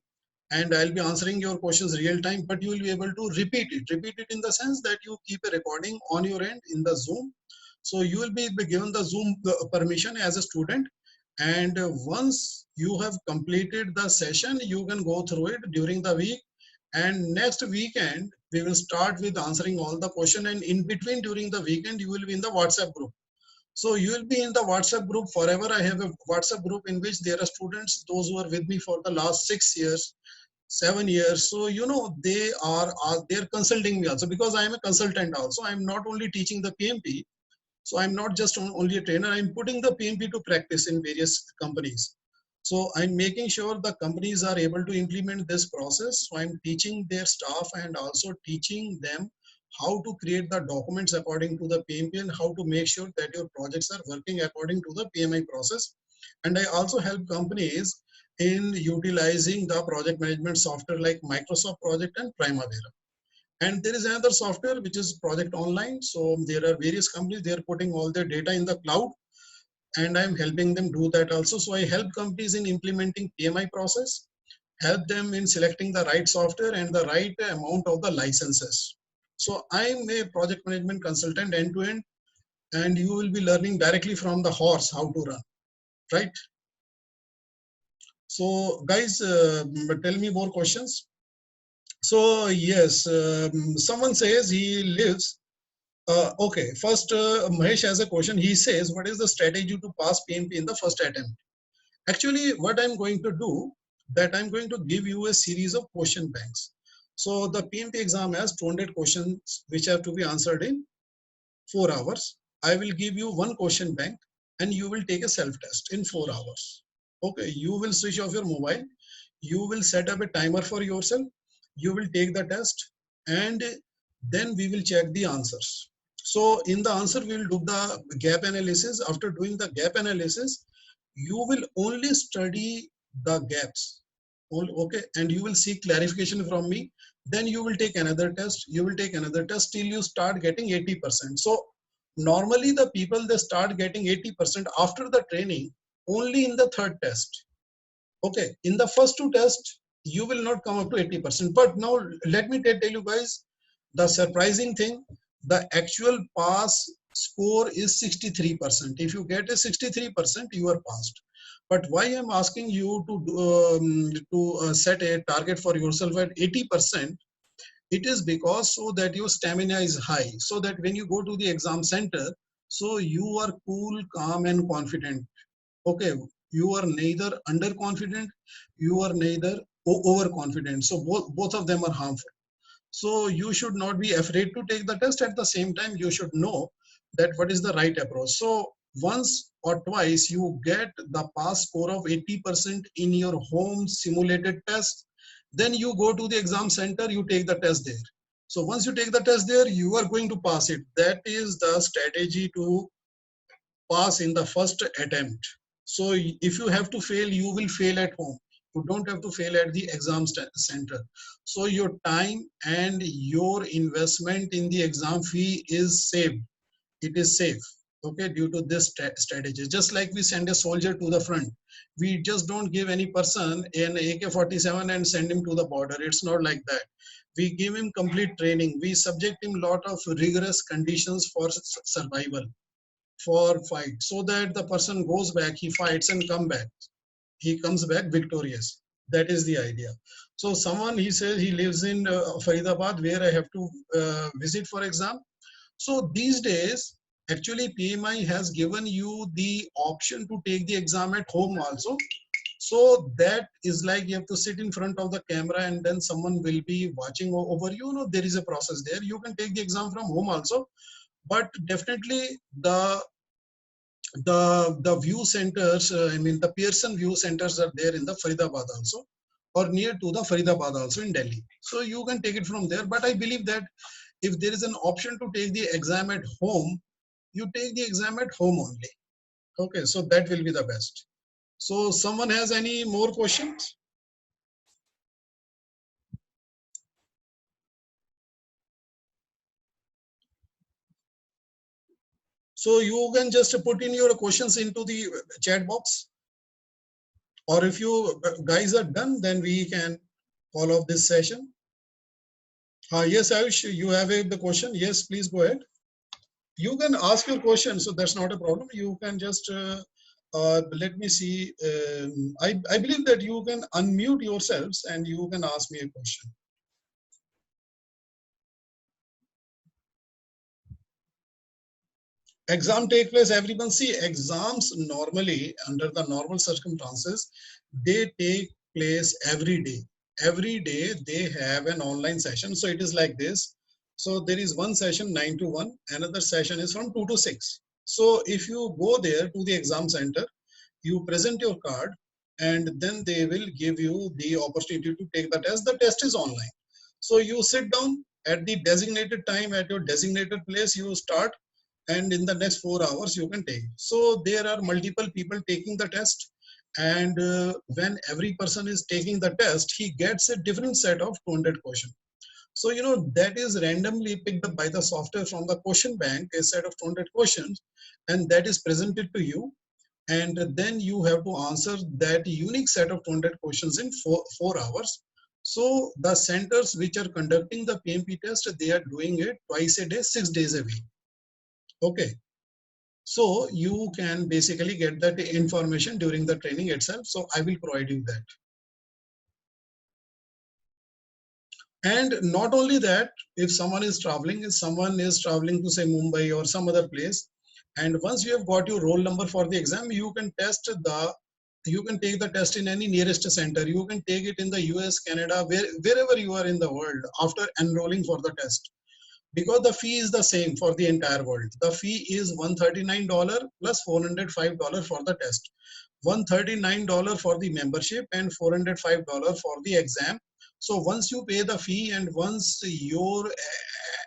and I'll be answering your questions real time, but you will be able to repeat it. Repeat it in the sense that you keep a recording on your end in the Zoom. So you will be given the Zoom permission as a student. And once you have completed the session, you can go through it during the week. And next weekend, we will start with answering all the questions. And in between, during the weekend, you will be in the WhatsApp group. So you will be in the WhatsApp group forever. I have a WhatsApp group in which there are students, those who are with me for the last 6 years, 7 years. So, you know, they're consulting me also, because I am a consultant also. I'm not only teaching the PMP. So I'm not just only a trainer, I'm putting the PMP to practice in various companies. So I'm making sure the companies are able to implement this process. So I'm teaching their staff and also teaching them how to create the documents according to the PMP, and how to make sure that your projects are working according to the PMI process. And I also help companies in utilizing the project management software like Microsoft Project and Primavera. And there is another software which is Project Online. So there are various companies, they are putting all their data in the cloud, and I'm helping them do that also. So I help companies in implementing PMI process, help them in selecting the right software and the right amount of the licenses. So I'm a project management consultant end to end, and you will be learning directly from the horse how to run, right? So guys, tell me more questions. So yes, someone says he lives. Okay, first Mahesh has a question. He says, what is the strategy to pass PMP in the first attempt? Actually, what I'm going to do, that I'm going to give you a series of question banks. So the PMP exam has 200 questions which have to be answered in 4 hours. I will give you one question bank and you will take a self-test in 4 hours. Okay, you will switch off your mobile. You will set up a timer for yourself. You will take the test and then we will check the answers. So in the answer, we will do the gap analysis. After doing the gap analysis, you will only study the gaps. Okay, and you will seek clarification from me. Then you will take another test. You will take another test till you start getting 80%. So normally the people, they start getting 80% after the training only in the third test. Okay, in the first two tests, you will not come up to 80%. But now let me tell you guys, the surprising thing, the actual pass score is 63%. If you get a 63%, you are passed. But why I'm asking you to set a target for yourself at 80%, it is because so that your stamina is high, so that when you go to the exam center, so you are cool, calm, and confident. Okay, you are neither underconfident, you are neither overconfident. So both of them are harmful. So you should not be afraid to take the test. At the same time, you should know that what is the right approach. So once or twice you get the pass score of 80% in your home simulated test, then you go to the exam center, you take the test there. So once you take the test there, you are going to pass it. That is the strategy to pass in the first attempt. So if you have to fail, you will fail at home. You don't have to fail at the exam center. So your time and your investment in the exam fee is saved. It is safe, okay, due to this strategy. Just like we send a soldier to the front, we just don't give any person an AK-47 and send him to the border. It's not like that. We give him complete training. We subject him lot of rigorous conditions for survival, for fight, so that the person goes back, he fights and he comes back victorious. That is the idea. So someone, he says he lives in Faridabad, where I have to visit for exam. So these days, actually PMI has given you the option to take the exam at home also. So that is like you have to sit in front of the camera and then someone will be watching over you. There is a process there. You can take the exam from home also, but definitely the view centers, I mean the Pearson view centers are there in the Faridabad also, or near to the Faridabad also in Delhi. So you can take it from there. But I believe that if there is an option to take the exam at home, you take the exam at home only. Okay, so that will be the best. So someone has any more questions? So you can just put in your questions into the chat box. Or if you guys are done, then we can call off this session. Yes, Ayush, you have the question. Yes, please go ahead. You can ask your question, so that's not a problem. You can just, let me see. I believe that you can unmute yourselves and you can ask me a question. Exam take place, everyone. See, exams normally, under the normal circumstances, they take place every day. Every day they have an online session. So it is like this. So there is one session 9 to 1, another session is from 2 to 6. So if you go there to the exam center, you present your card, and then they will give you the opportunity to take the test. The test is online. So you sit down at the designated time at your designated place, you start, and in the next 4 hours you can take. So there are multiple people taking the test, and when every person is taking the test, he gets a different set of 200 questions. So that is randomly picked up by the software from the question bank, a set of 200 questions, and that is presented to you, and then you have to answer that unique set of 200 questions in 4 hours. So the centers which are conducting the PMP test, they are doing it twice a day, 6 days a week. Okay, so you can basically get that information during the training itself. So I will provide you that. And not only that, if someone is traveling to say Mumbai or some other place, and once you have got your roll number for the exam, you can test the you can take the test in any nearest center. You can take it in the US, Canada, wherever you are in the world after enrolling for the test. Because the fee is the same for the entire world. The fee is $139 plus $405 for the test. $139 for the membership and $405 for the exam. So once you pay the fee and once your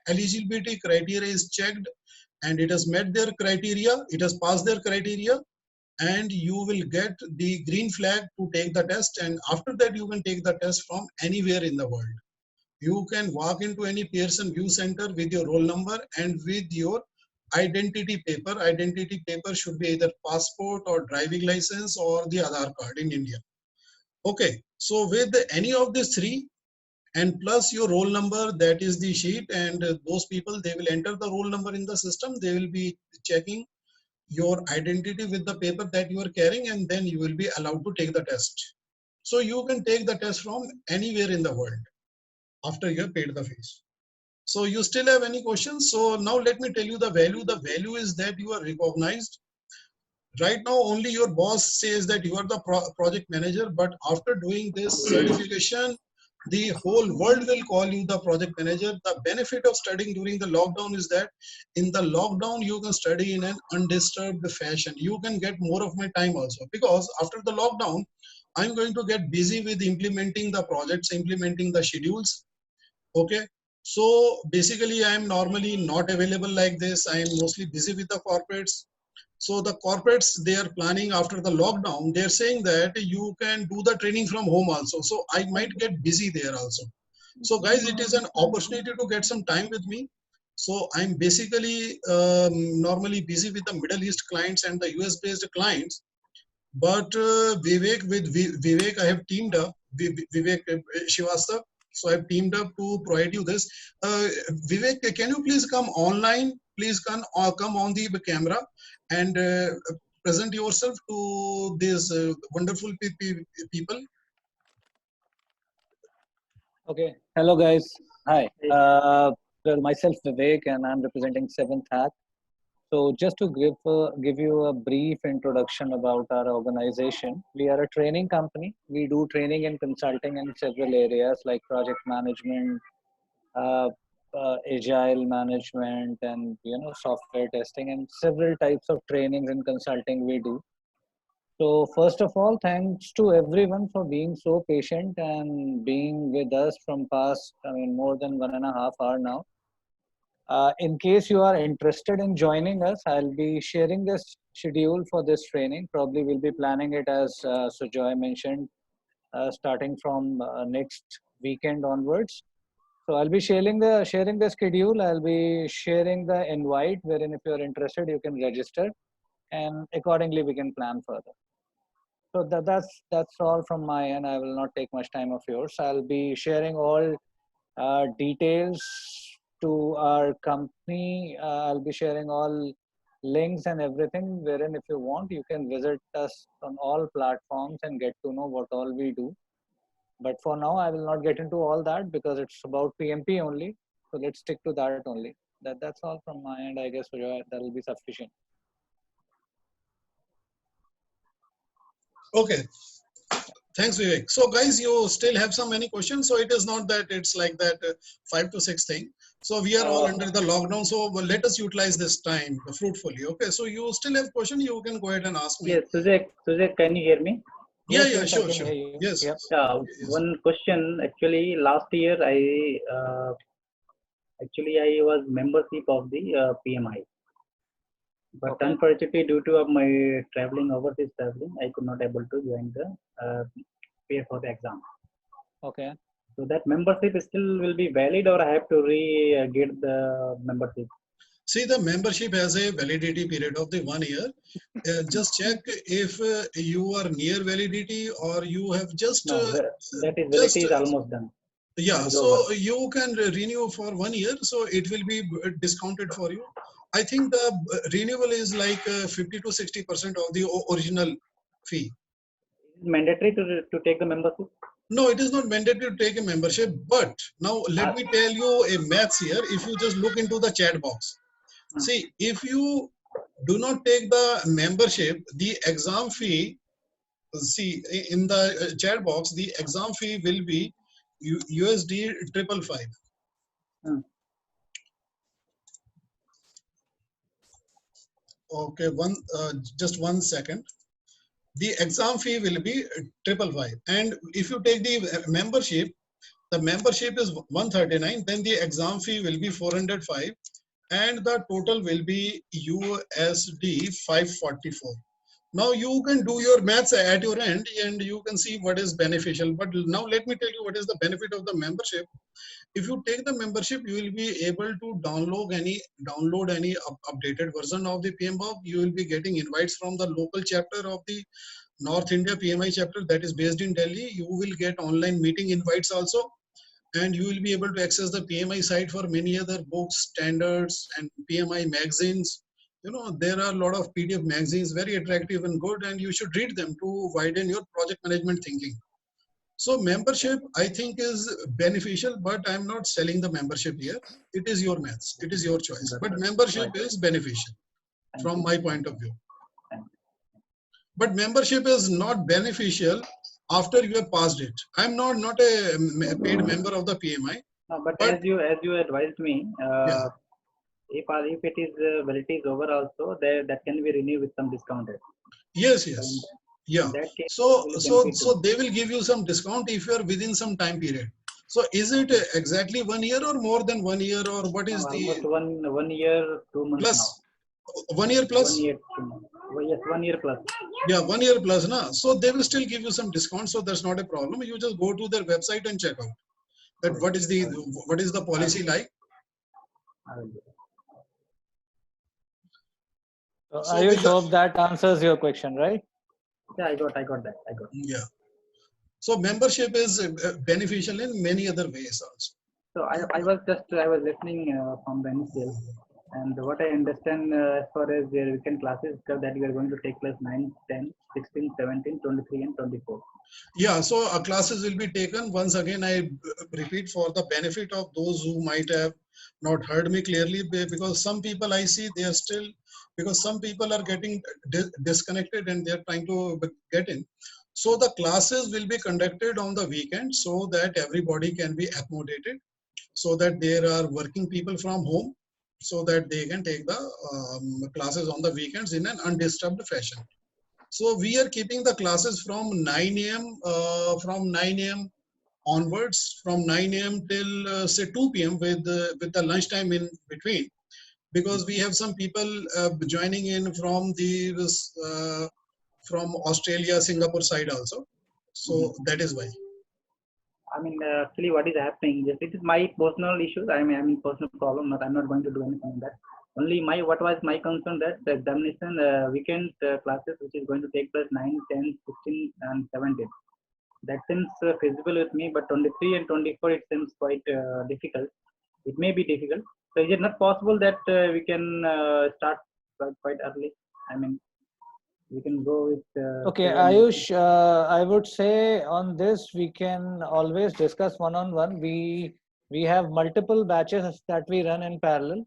eligibility criteria is checked and it has met their criteria, it has passed their criteria, and you will get the green flag to take the test. And after that, you can take the test from anywhere in the world. You can walk into any Pearson View Center with your roll number and with your identity paper. Identity paper should be either passport or driving license or the Aadhaar card in India. Okay, so with any of these three and plus your roll number, that is the sheet, and those people, they will enter the roll number in the system. They will be checking your identity with the paper that you are carrying, and then you will be allowed to take the test. So you can take the test from anywhere in the world after you have paid the fees. So you still have any questions? So now let me tell you the value. The value is that you are recognized. Right now, only your boss says that you are the project manager, but after doing this certification, the whole world will call you the project manager. The benefit of studying during the lockdown is that in the lockdown, you can study in an undisturbed fashion. You can get more of my time also, because after the lockdown, I'm going to get busy with implementing the projects, implementing the schedules. Okay. So basically, I'm normally not available like this. I am mostly busy with the corporates. So the corporates, they are planning after the lockdown, they're saying that you can do the training from home also. So I might get busy there also. So guys, it is an opportunity to get some time with me. So I'm basically normally busy with the Middle East clients and the US based clients. But Vivek, I have teamed up, Vivek Srivastava. So I've teamed up to provide you this. Vivek, can you please come online? Please come on the camera and present yourself to these wonderful people. Okay. Hello, guys. Hi. Well, myself Vivek, and I'm representing Seventh Hack. So, just to give you a brief introduction about our organization, we are a training company. We do training and consulting in several areas like project management, uh, agile management, and software testing, and several types of trainings and consulting we do. So first of all, thanks to everyone for being so patient and being with us from past, more than 1.5 hours now. In case you are interested in joining us, I'll be sharing this schedule for this training. Probably we'll be planning it as Sujoy mentioned, starting from next weekend onwards. So I'll be sharing the schedule. I'll be sharing the invite, wherein if you're interested, you can register, and accordingly we can plan further. So that's all from my end. I will not take much time of yours. I'll be sharing all details to our company. I'll be sharing all links and everything, wherein if you want, you can visit us on all platforms and get to know what all we do. But for now, I will not get into all that because it's about PMP only. So let's stick to that only. That's all from my end. I guess that will be sufficient. Okay. Thanks, Vivek. So guys, you still have so many questions. So it is not that it's like that 5 to 6 thing. So we are all under the lockdown. So let us utilize this time fruitfully. Okay. So you still have question, you can go ahead and ask me. Yes, Sujay, can you hear me? Yeah, Yes, sure. Yes. Yep. One question. Actually, last year I was membership of the PMI. But okay. Unfortunately, due to my overseas traveling, I could not able to join the pay for the exam. Okay. So that membership still will be valid, or I have to get the membership? See, the membership has a validity period of the 1 year. Just check if you are near validity or you have just. No, that is validity is almost done. Yeah, so you can renew for 1 year, so it will be discounted for you. I think the renewal is like 50 to 60% of the original fee. Is it mandatory to take the membership? No, it is not mandatory to take a membership, but now let me tell you a maths here. If you just look into the chat box, see, if you do not take the membership, the exam fee see in the chat box, the exam fee will be USD 555. Hmm. Okay, just 1 second. The exam fee will be 555, and if you take the membership, the membership is 139. Then the exam fee will be 405, and the total will be USD 544. Now you can do your maths at your end and you can see what is beneficial. But now let me tell you what is the benefit of the membership. If you take the membership, you will be able to download any updated version of the PMBOK. You will be getting invites from the local chapter of the North India PMI chapter that is based in Delhi. You will get online meeting invites also, and you will be able to access the PMI site for many other books, standards, and PMI magazines. You know, there are a lot of PDF magazines, very attractive and good, and you should read them to widen your project management thinking. So membership, I think, is beneficial, but I'm not selling the membership here. It is your maths. It is your choice. But membership is beneficial from my point of view. But membership is not beneficial after you have passed it. I'm not a paid member of the PMI. No, but But as you advised me, yeah, if it is validity is over also, that can be renewed with some discount. yes, So yes, in yeah. that case, So it will benefit so they will give you some discount if you are within some time period. So is it exactly 1 year or more than 1 year, or what is the almost 1 year, 2 months now. plus? 1 year plus? 1 year, 2 months. Oh, yes, 1 year plus. Yeah, 1 year plus, na. So they will still give you some discount. So that's not a problem. You just go to their website and check out that what is the policy like. I will do that. So So Ayush, with the, hope that answers your question, right? Yeah, I got that. I got. yeah. So membership is beneficial in many other ways also. So I was listening from the initial, and what I understand as far as the weekend classes that you are going to take class 9, 10, 16, 17, 23, and 24. Yeah, so classes will be taken. Once again, I repeat for the benefit of those who might have not heard me clearly, because some people I see they are still, because some people are getting disconnected and they are trying to get in. So the classes will be conducted on the weekend so that everybody can be accommodated, so that there are working people from home, so that they can take the classes on the weekends in an undisturbed fashion. So we are keeping the classes from 9 a.m. From 9 a.m. onwards, from 9 a.m. till say 2 p.m. with the lunchtime in between, because we have some people joining in from from Australia, Singapore side also. So that is why. I mean, actually, what is happening? Just it is my personal issues. I mean, personal problem. I'm not going to do anything on that. Only what was my concern that the examination weekend classes, which is going to take place 9, 10, 16, and 17. That seems feasible with me, but 23 and 24 it seems quite difficult. It may be difficult. So is it not possible that we can start quite early? I mean, we can go with. Okay, Ayush, I would say on this we can always discuss one-on-one. We have multiple batches that we run in parallel,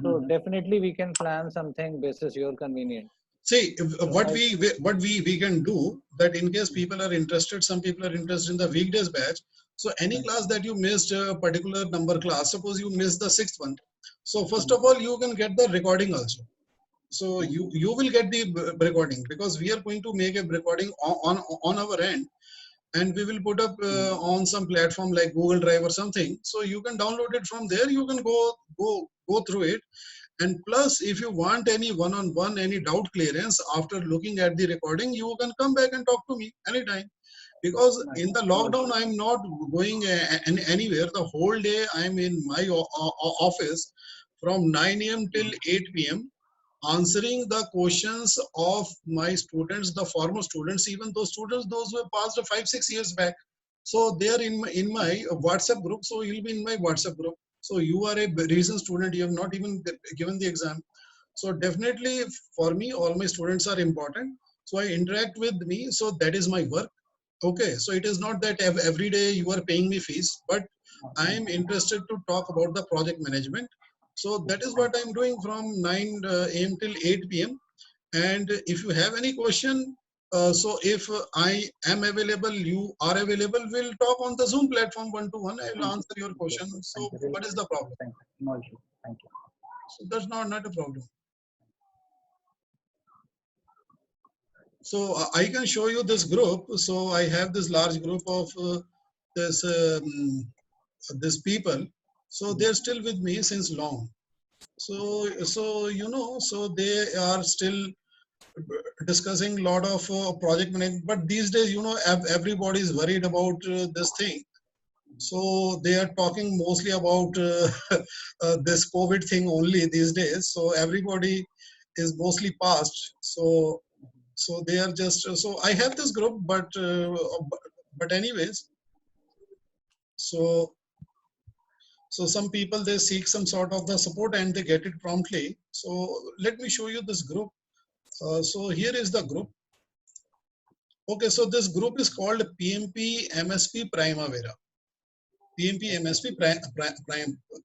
so definitely we can plan something basis your convenience. See, what we can do that in case people are interested, some people are interested in the weekdays batch. So any class that you missed, a particular number class, suppose you missed the 6th one. So first of all, you can get the recording also. So you will get the recording, because we are going to make a recording on our end, and we will put up on some platform like Google Drive or something. So you can download it from there. You can go through it. And plus, if you want any one-on-one, any doubt clearance after looking at the recording, you can come back and talk to me anytime. Because in the lockdown, I'm not going anywhere. The whole day I'm in my office from 9 a.m. till 8 p.m. answering the questions of my students, the former students, even those students, those who have passed 5-6 years back. So they are in my WhatsApp group. So you'll be in my WhatsApp group. So you are a recent student. You have not even given the exam. So definitely for me, all my students are important. So I interact with me. So that is my work. Okay. So it is not that every day you are paying me fees, but I am interested to talk about the project management. So that is what I'm doing from 9 a.m. till 8 p.m. And if you have any question, So if I am available, you are available, we'll talk on the Zoom platform one-to-one. I will answer your question. So what is the problem? Thank you. No issue. Thank you. So that's not a problem. So I can show you this group. So I have this large group of this this people. So they're still with me since long. So you know, so they are still discussing a lot of project management. But these days, you know, everybody is worried about this thing. So they are talking mostly about this COVID thing only these days. So everybody is mostly past. So they are just so I have this group, but anyways, so so some people they seek some sort of the support and they get it promptly. So let me show you this group. So here is the group. Okay, so this group is called PMP MSP Primavera. PMP MSP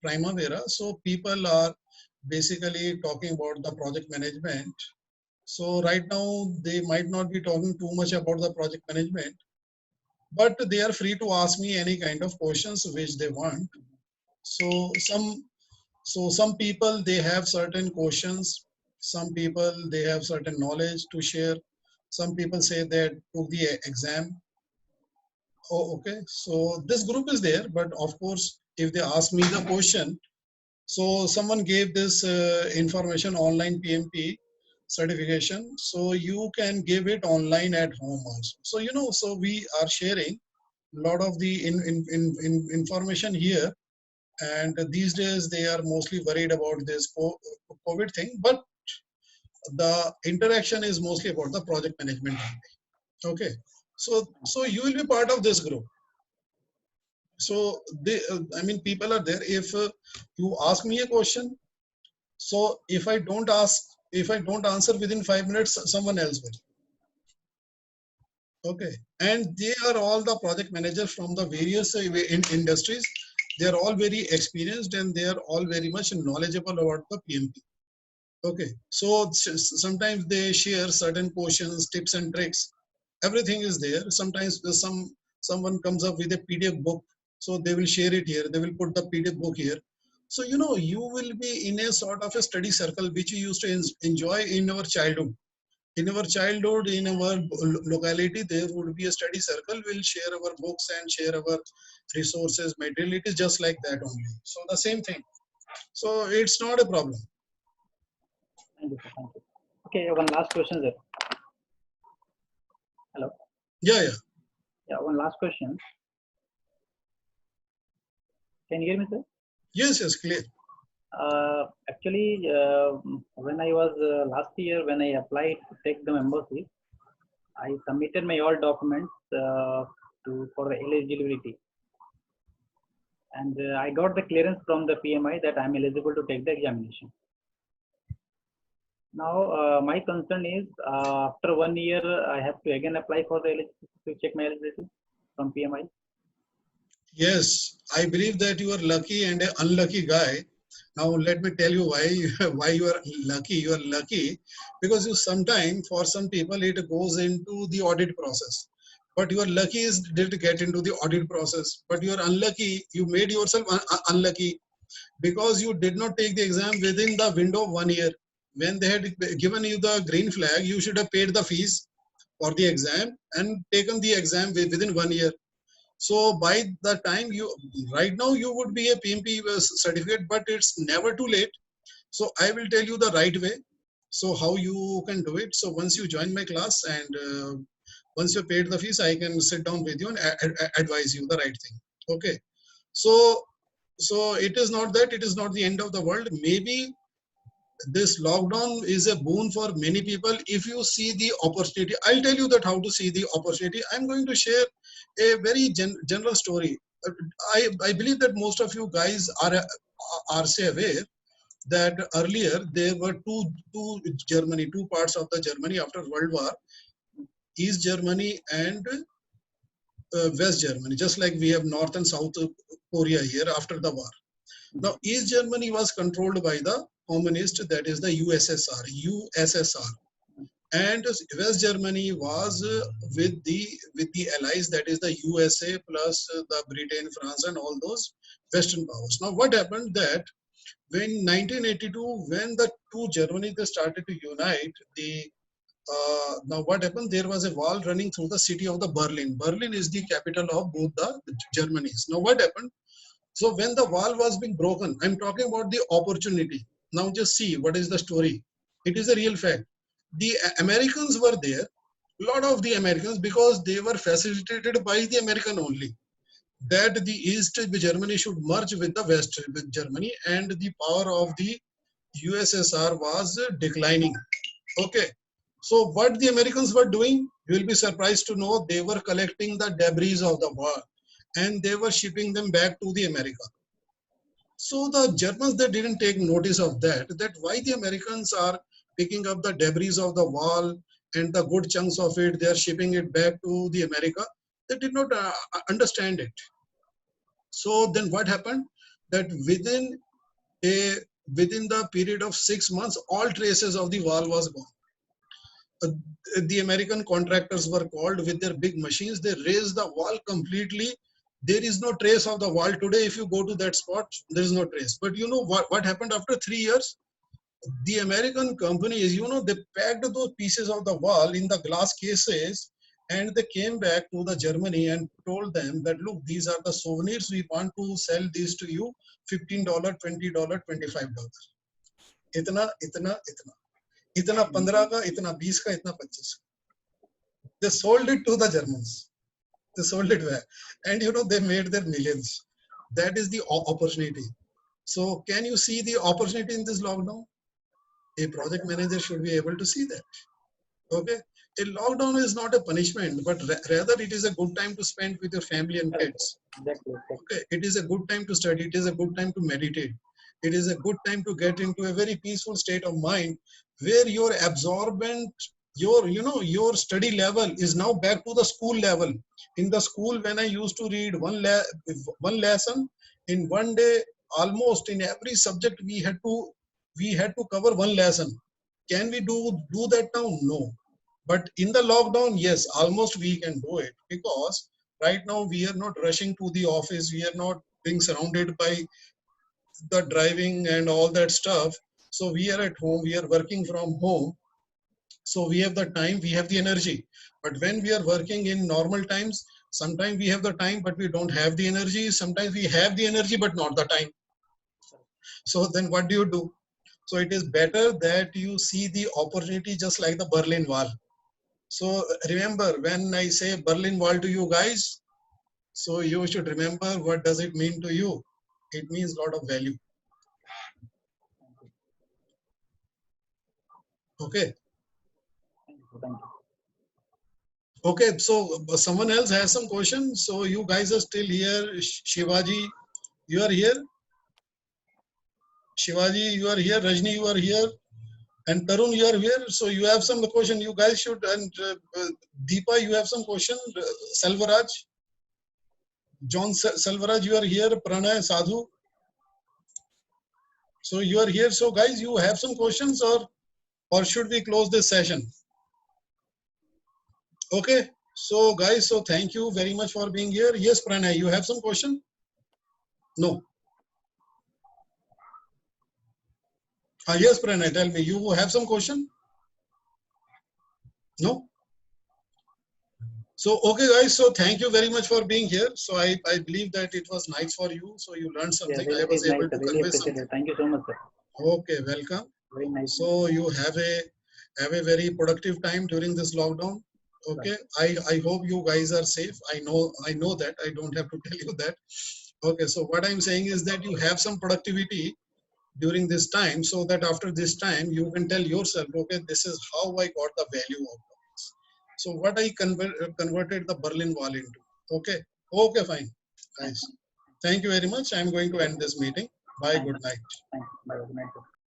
Primavera. So people are basically talking about the project management. So right now they might not be talking too much about the project management, but they are free to ask me any kind of questions which they want. So some people they have certain questions, some people they have certain knowledge to share, some people say they took the exam. Oh, okay, so this group is there, but of course if they ask me the question, so someone gave this information online PMP certification, so you can give it online at home also. So you know, so we are sharing a lot of the information here, and these days they are mostly worried about this COVID thing, but the interaction is mostly about the project management. Okay, so you will be part of this group. So they, I mean, people are there. If you ask me a question, so if I don't answer within 5 minutes, someone else will. Okay, and they are all the project managers from the various industries. They are all very experienced and they are all very much knowledgeable about the PMP. Okay, so sometimes they share certain questions, tips and tricks. Everything is there. Sometimes someone comes up with a PDF book, so they will share it here. They will put the PDF book here. So you know, you will be in a sort of a study circle which you used to enjoy in our childhood. In our childhood, in our locality, there would be a study circle. We'll share our books and share our resources, material. It is just like that only. So the same thing. So it's not a problem. Thank you, sir. Thank you. Okay, one last question, sir. Hello. Yeah, yeah. Yeah, one last question. Can you hear me, sir? Yes, yes, clear. Actually, when I was last year, when I applied to take the membership, I submitted my all documents for the eligibility, and I got the clearance from the PMI that I'm eligible to take the examination. Now, my concern is after 1 year, I have to again apply for the eligibility to check my eligibility from PMI. Yes, I believe that you are lucky and an unlucky guy. Now let me tell you why you are lucky. You are lucky because you sometime for some people it goes into the audit process. But you are lucky is did get into the audit process. But you are unlucky. You made yourself unlucky because you did not take the exam within the window of 1 year. When they had given you the green flag, you should have paid the fees for the exam and taken the exam within 1 year. So by the time right now you would be a PMP certificate, but it's never too late. So I will tell you the right way. So how you can do it. So once you join my class and once you paid the fees, I can sit down with you and advise you the right thing. Okay. So it is not that it is not the end of the world. Maybe this lockdown is a boon for many people if you see the opportunity. I'll tell you that how to see the opportunity. I'm going to share a very general story. I believe that most of you guys are say aware that earlier there were two parts of the Germany after World War, East Germany and West Germany, just like we have North and South Korea here after the war. Now, East Germany was controlled by the communist, that is the USSR. And West Germany was with the allies, that is the USA plus the Britain, France, and all those Western powers. Now, what happened that when 1982, when the two Germany they started to unite, now what happened? There was a wall running through the city of the Berlin. Berlin is the capital of both the Germanies. Now, what happened? So when the wall was being broken, I'm talking about the opportunity. Now just see what is the story. It is a real fact. The Americans were there, a lot of the Americans, because they were facilitated by the American only. That the East Germany should merge with the West Germany, and the power of the USSR was declining. Okay. So what the Americans were doing, you will be surprised to know they were collecting the debris of the war and they were shipping them back to the America. So the Germans, they didn't take notice of that why the Americans are picking up the debris of the wall and the good chunks of it, they are shipping it back to the America. They did not understand it. So then what happened? That within the period of 6 months, all traces of the wall was gone. The American contractors were called with their big machines. They raised the wall completely. There is no trace of the wall today. If you go to that spot, there is no trace. But you know what happened after 3 years? The American companies, they packed those pieces of the wall in the glass cases, and they came back to the Germany and told them that, look, these are the souvenirs. We want to sell these to you, $15, $20, $25. Itna, itna, itna. Itna 15 ka, itna 20 ka, itna 25. They sold it to the Germans. They sold it back. And they made their millions. That is the opportunity. So can you see the opportunity in this lockdown? A project manager should be able to see that. Okay. A lockdown is not a punishment, but rather it is a good time to spend with your family and kids. Okay. It is a good time to study. It is a good time to meditate. It is a good time to get into a very peaceful state of mind where your absorbent, your study level is now back to the school level. In the school, when I used to read one lesson in one day, almost in every subject we had to cover one lesson. Can we do that now? No. But in the lockdown, yes, almost we can do it, because right now we are not rushing to the office. We are not being surrounded by the driving and all that stuff. So we are at home, we are working from home. So we have the time, we have the energy. But when we are working in normal times, sometimes we have the time, but we don't have the energy. Sometimes we have the energy, but not the time. So then what do? So it is better that you see the opportunity, just like the Berlin Wall. So remember, when I say Berlin Wall to you guys, so you should remember what does it mean to you. It means a lot of value. Okay. Okay, so someone else has some questions. So you guys are still here. Shivaji, you are here. Shivaji, you are here. Rajni, you are here. And Tarun, you are here. So you have some question. You guys should. And Deepa, you have some question. Selvaraj, John Selvaraj, you are here. Pranay, Sadhu. So you are here. So guys, you have some questions, or should we close this session? Okay. So guys, so thank you very much for being here. Yes, Pranay, you have some question? No. Yes, Pranay, tell me, you have some question? No? So, okay guys, so thank you very much for being here. So I believe that it was nice for you. So you learned something. Yeah, I was able nice, to really convey something. Thank you so much, sir. Okay, welcome. Very nice. So you have a very productive time during this lockdown. Okay, I hope you guys are safe. I know that. I don't have to tell you that. Okay, so what I'm saying is that you have some productivity during this time, so that after this time you can tell yourself, okay, this is how I got the value of this. So what I converted the Berlin Wall into. Okay, okay, fine, guys. Thank you very much. I'm going to end this meeting. Bye. Good night. Bye. Good night.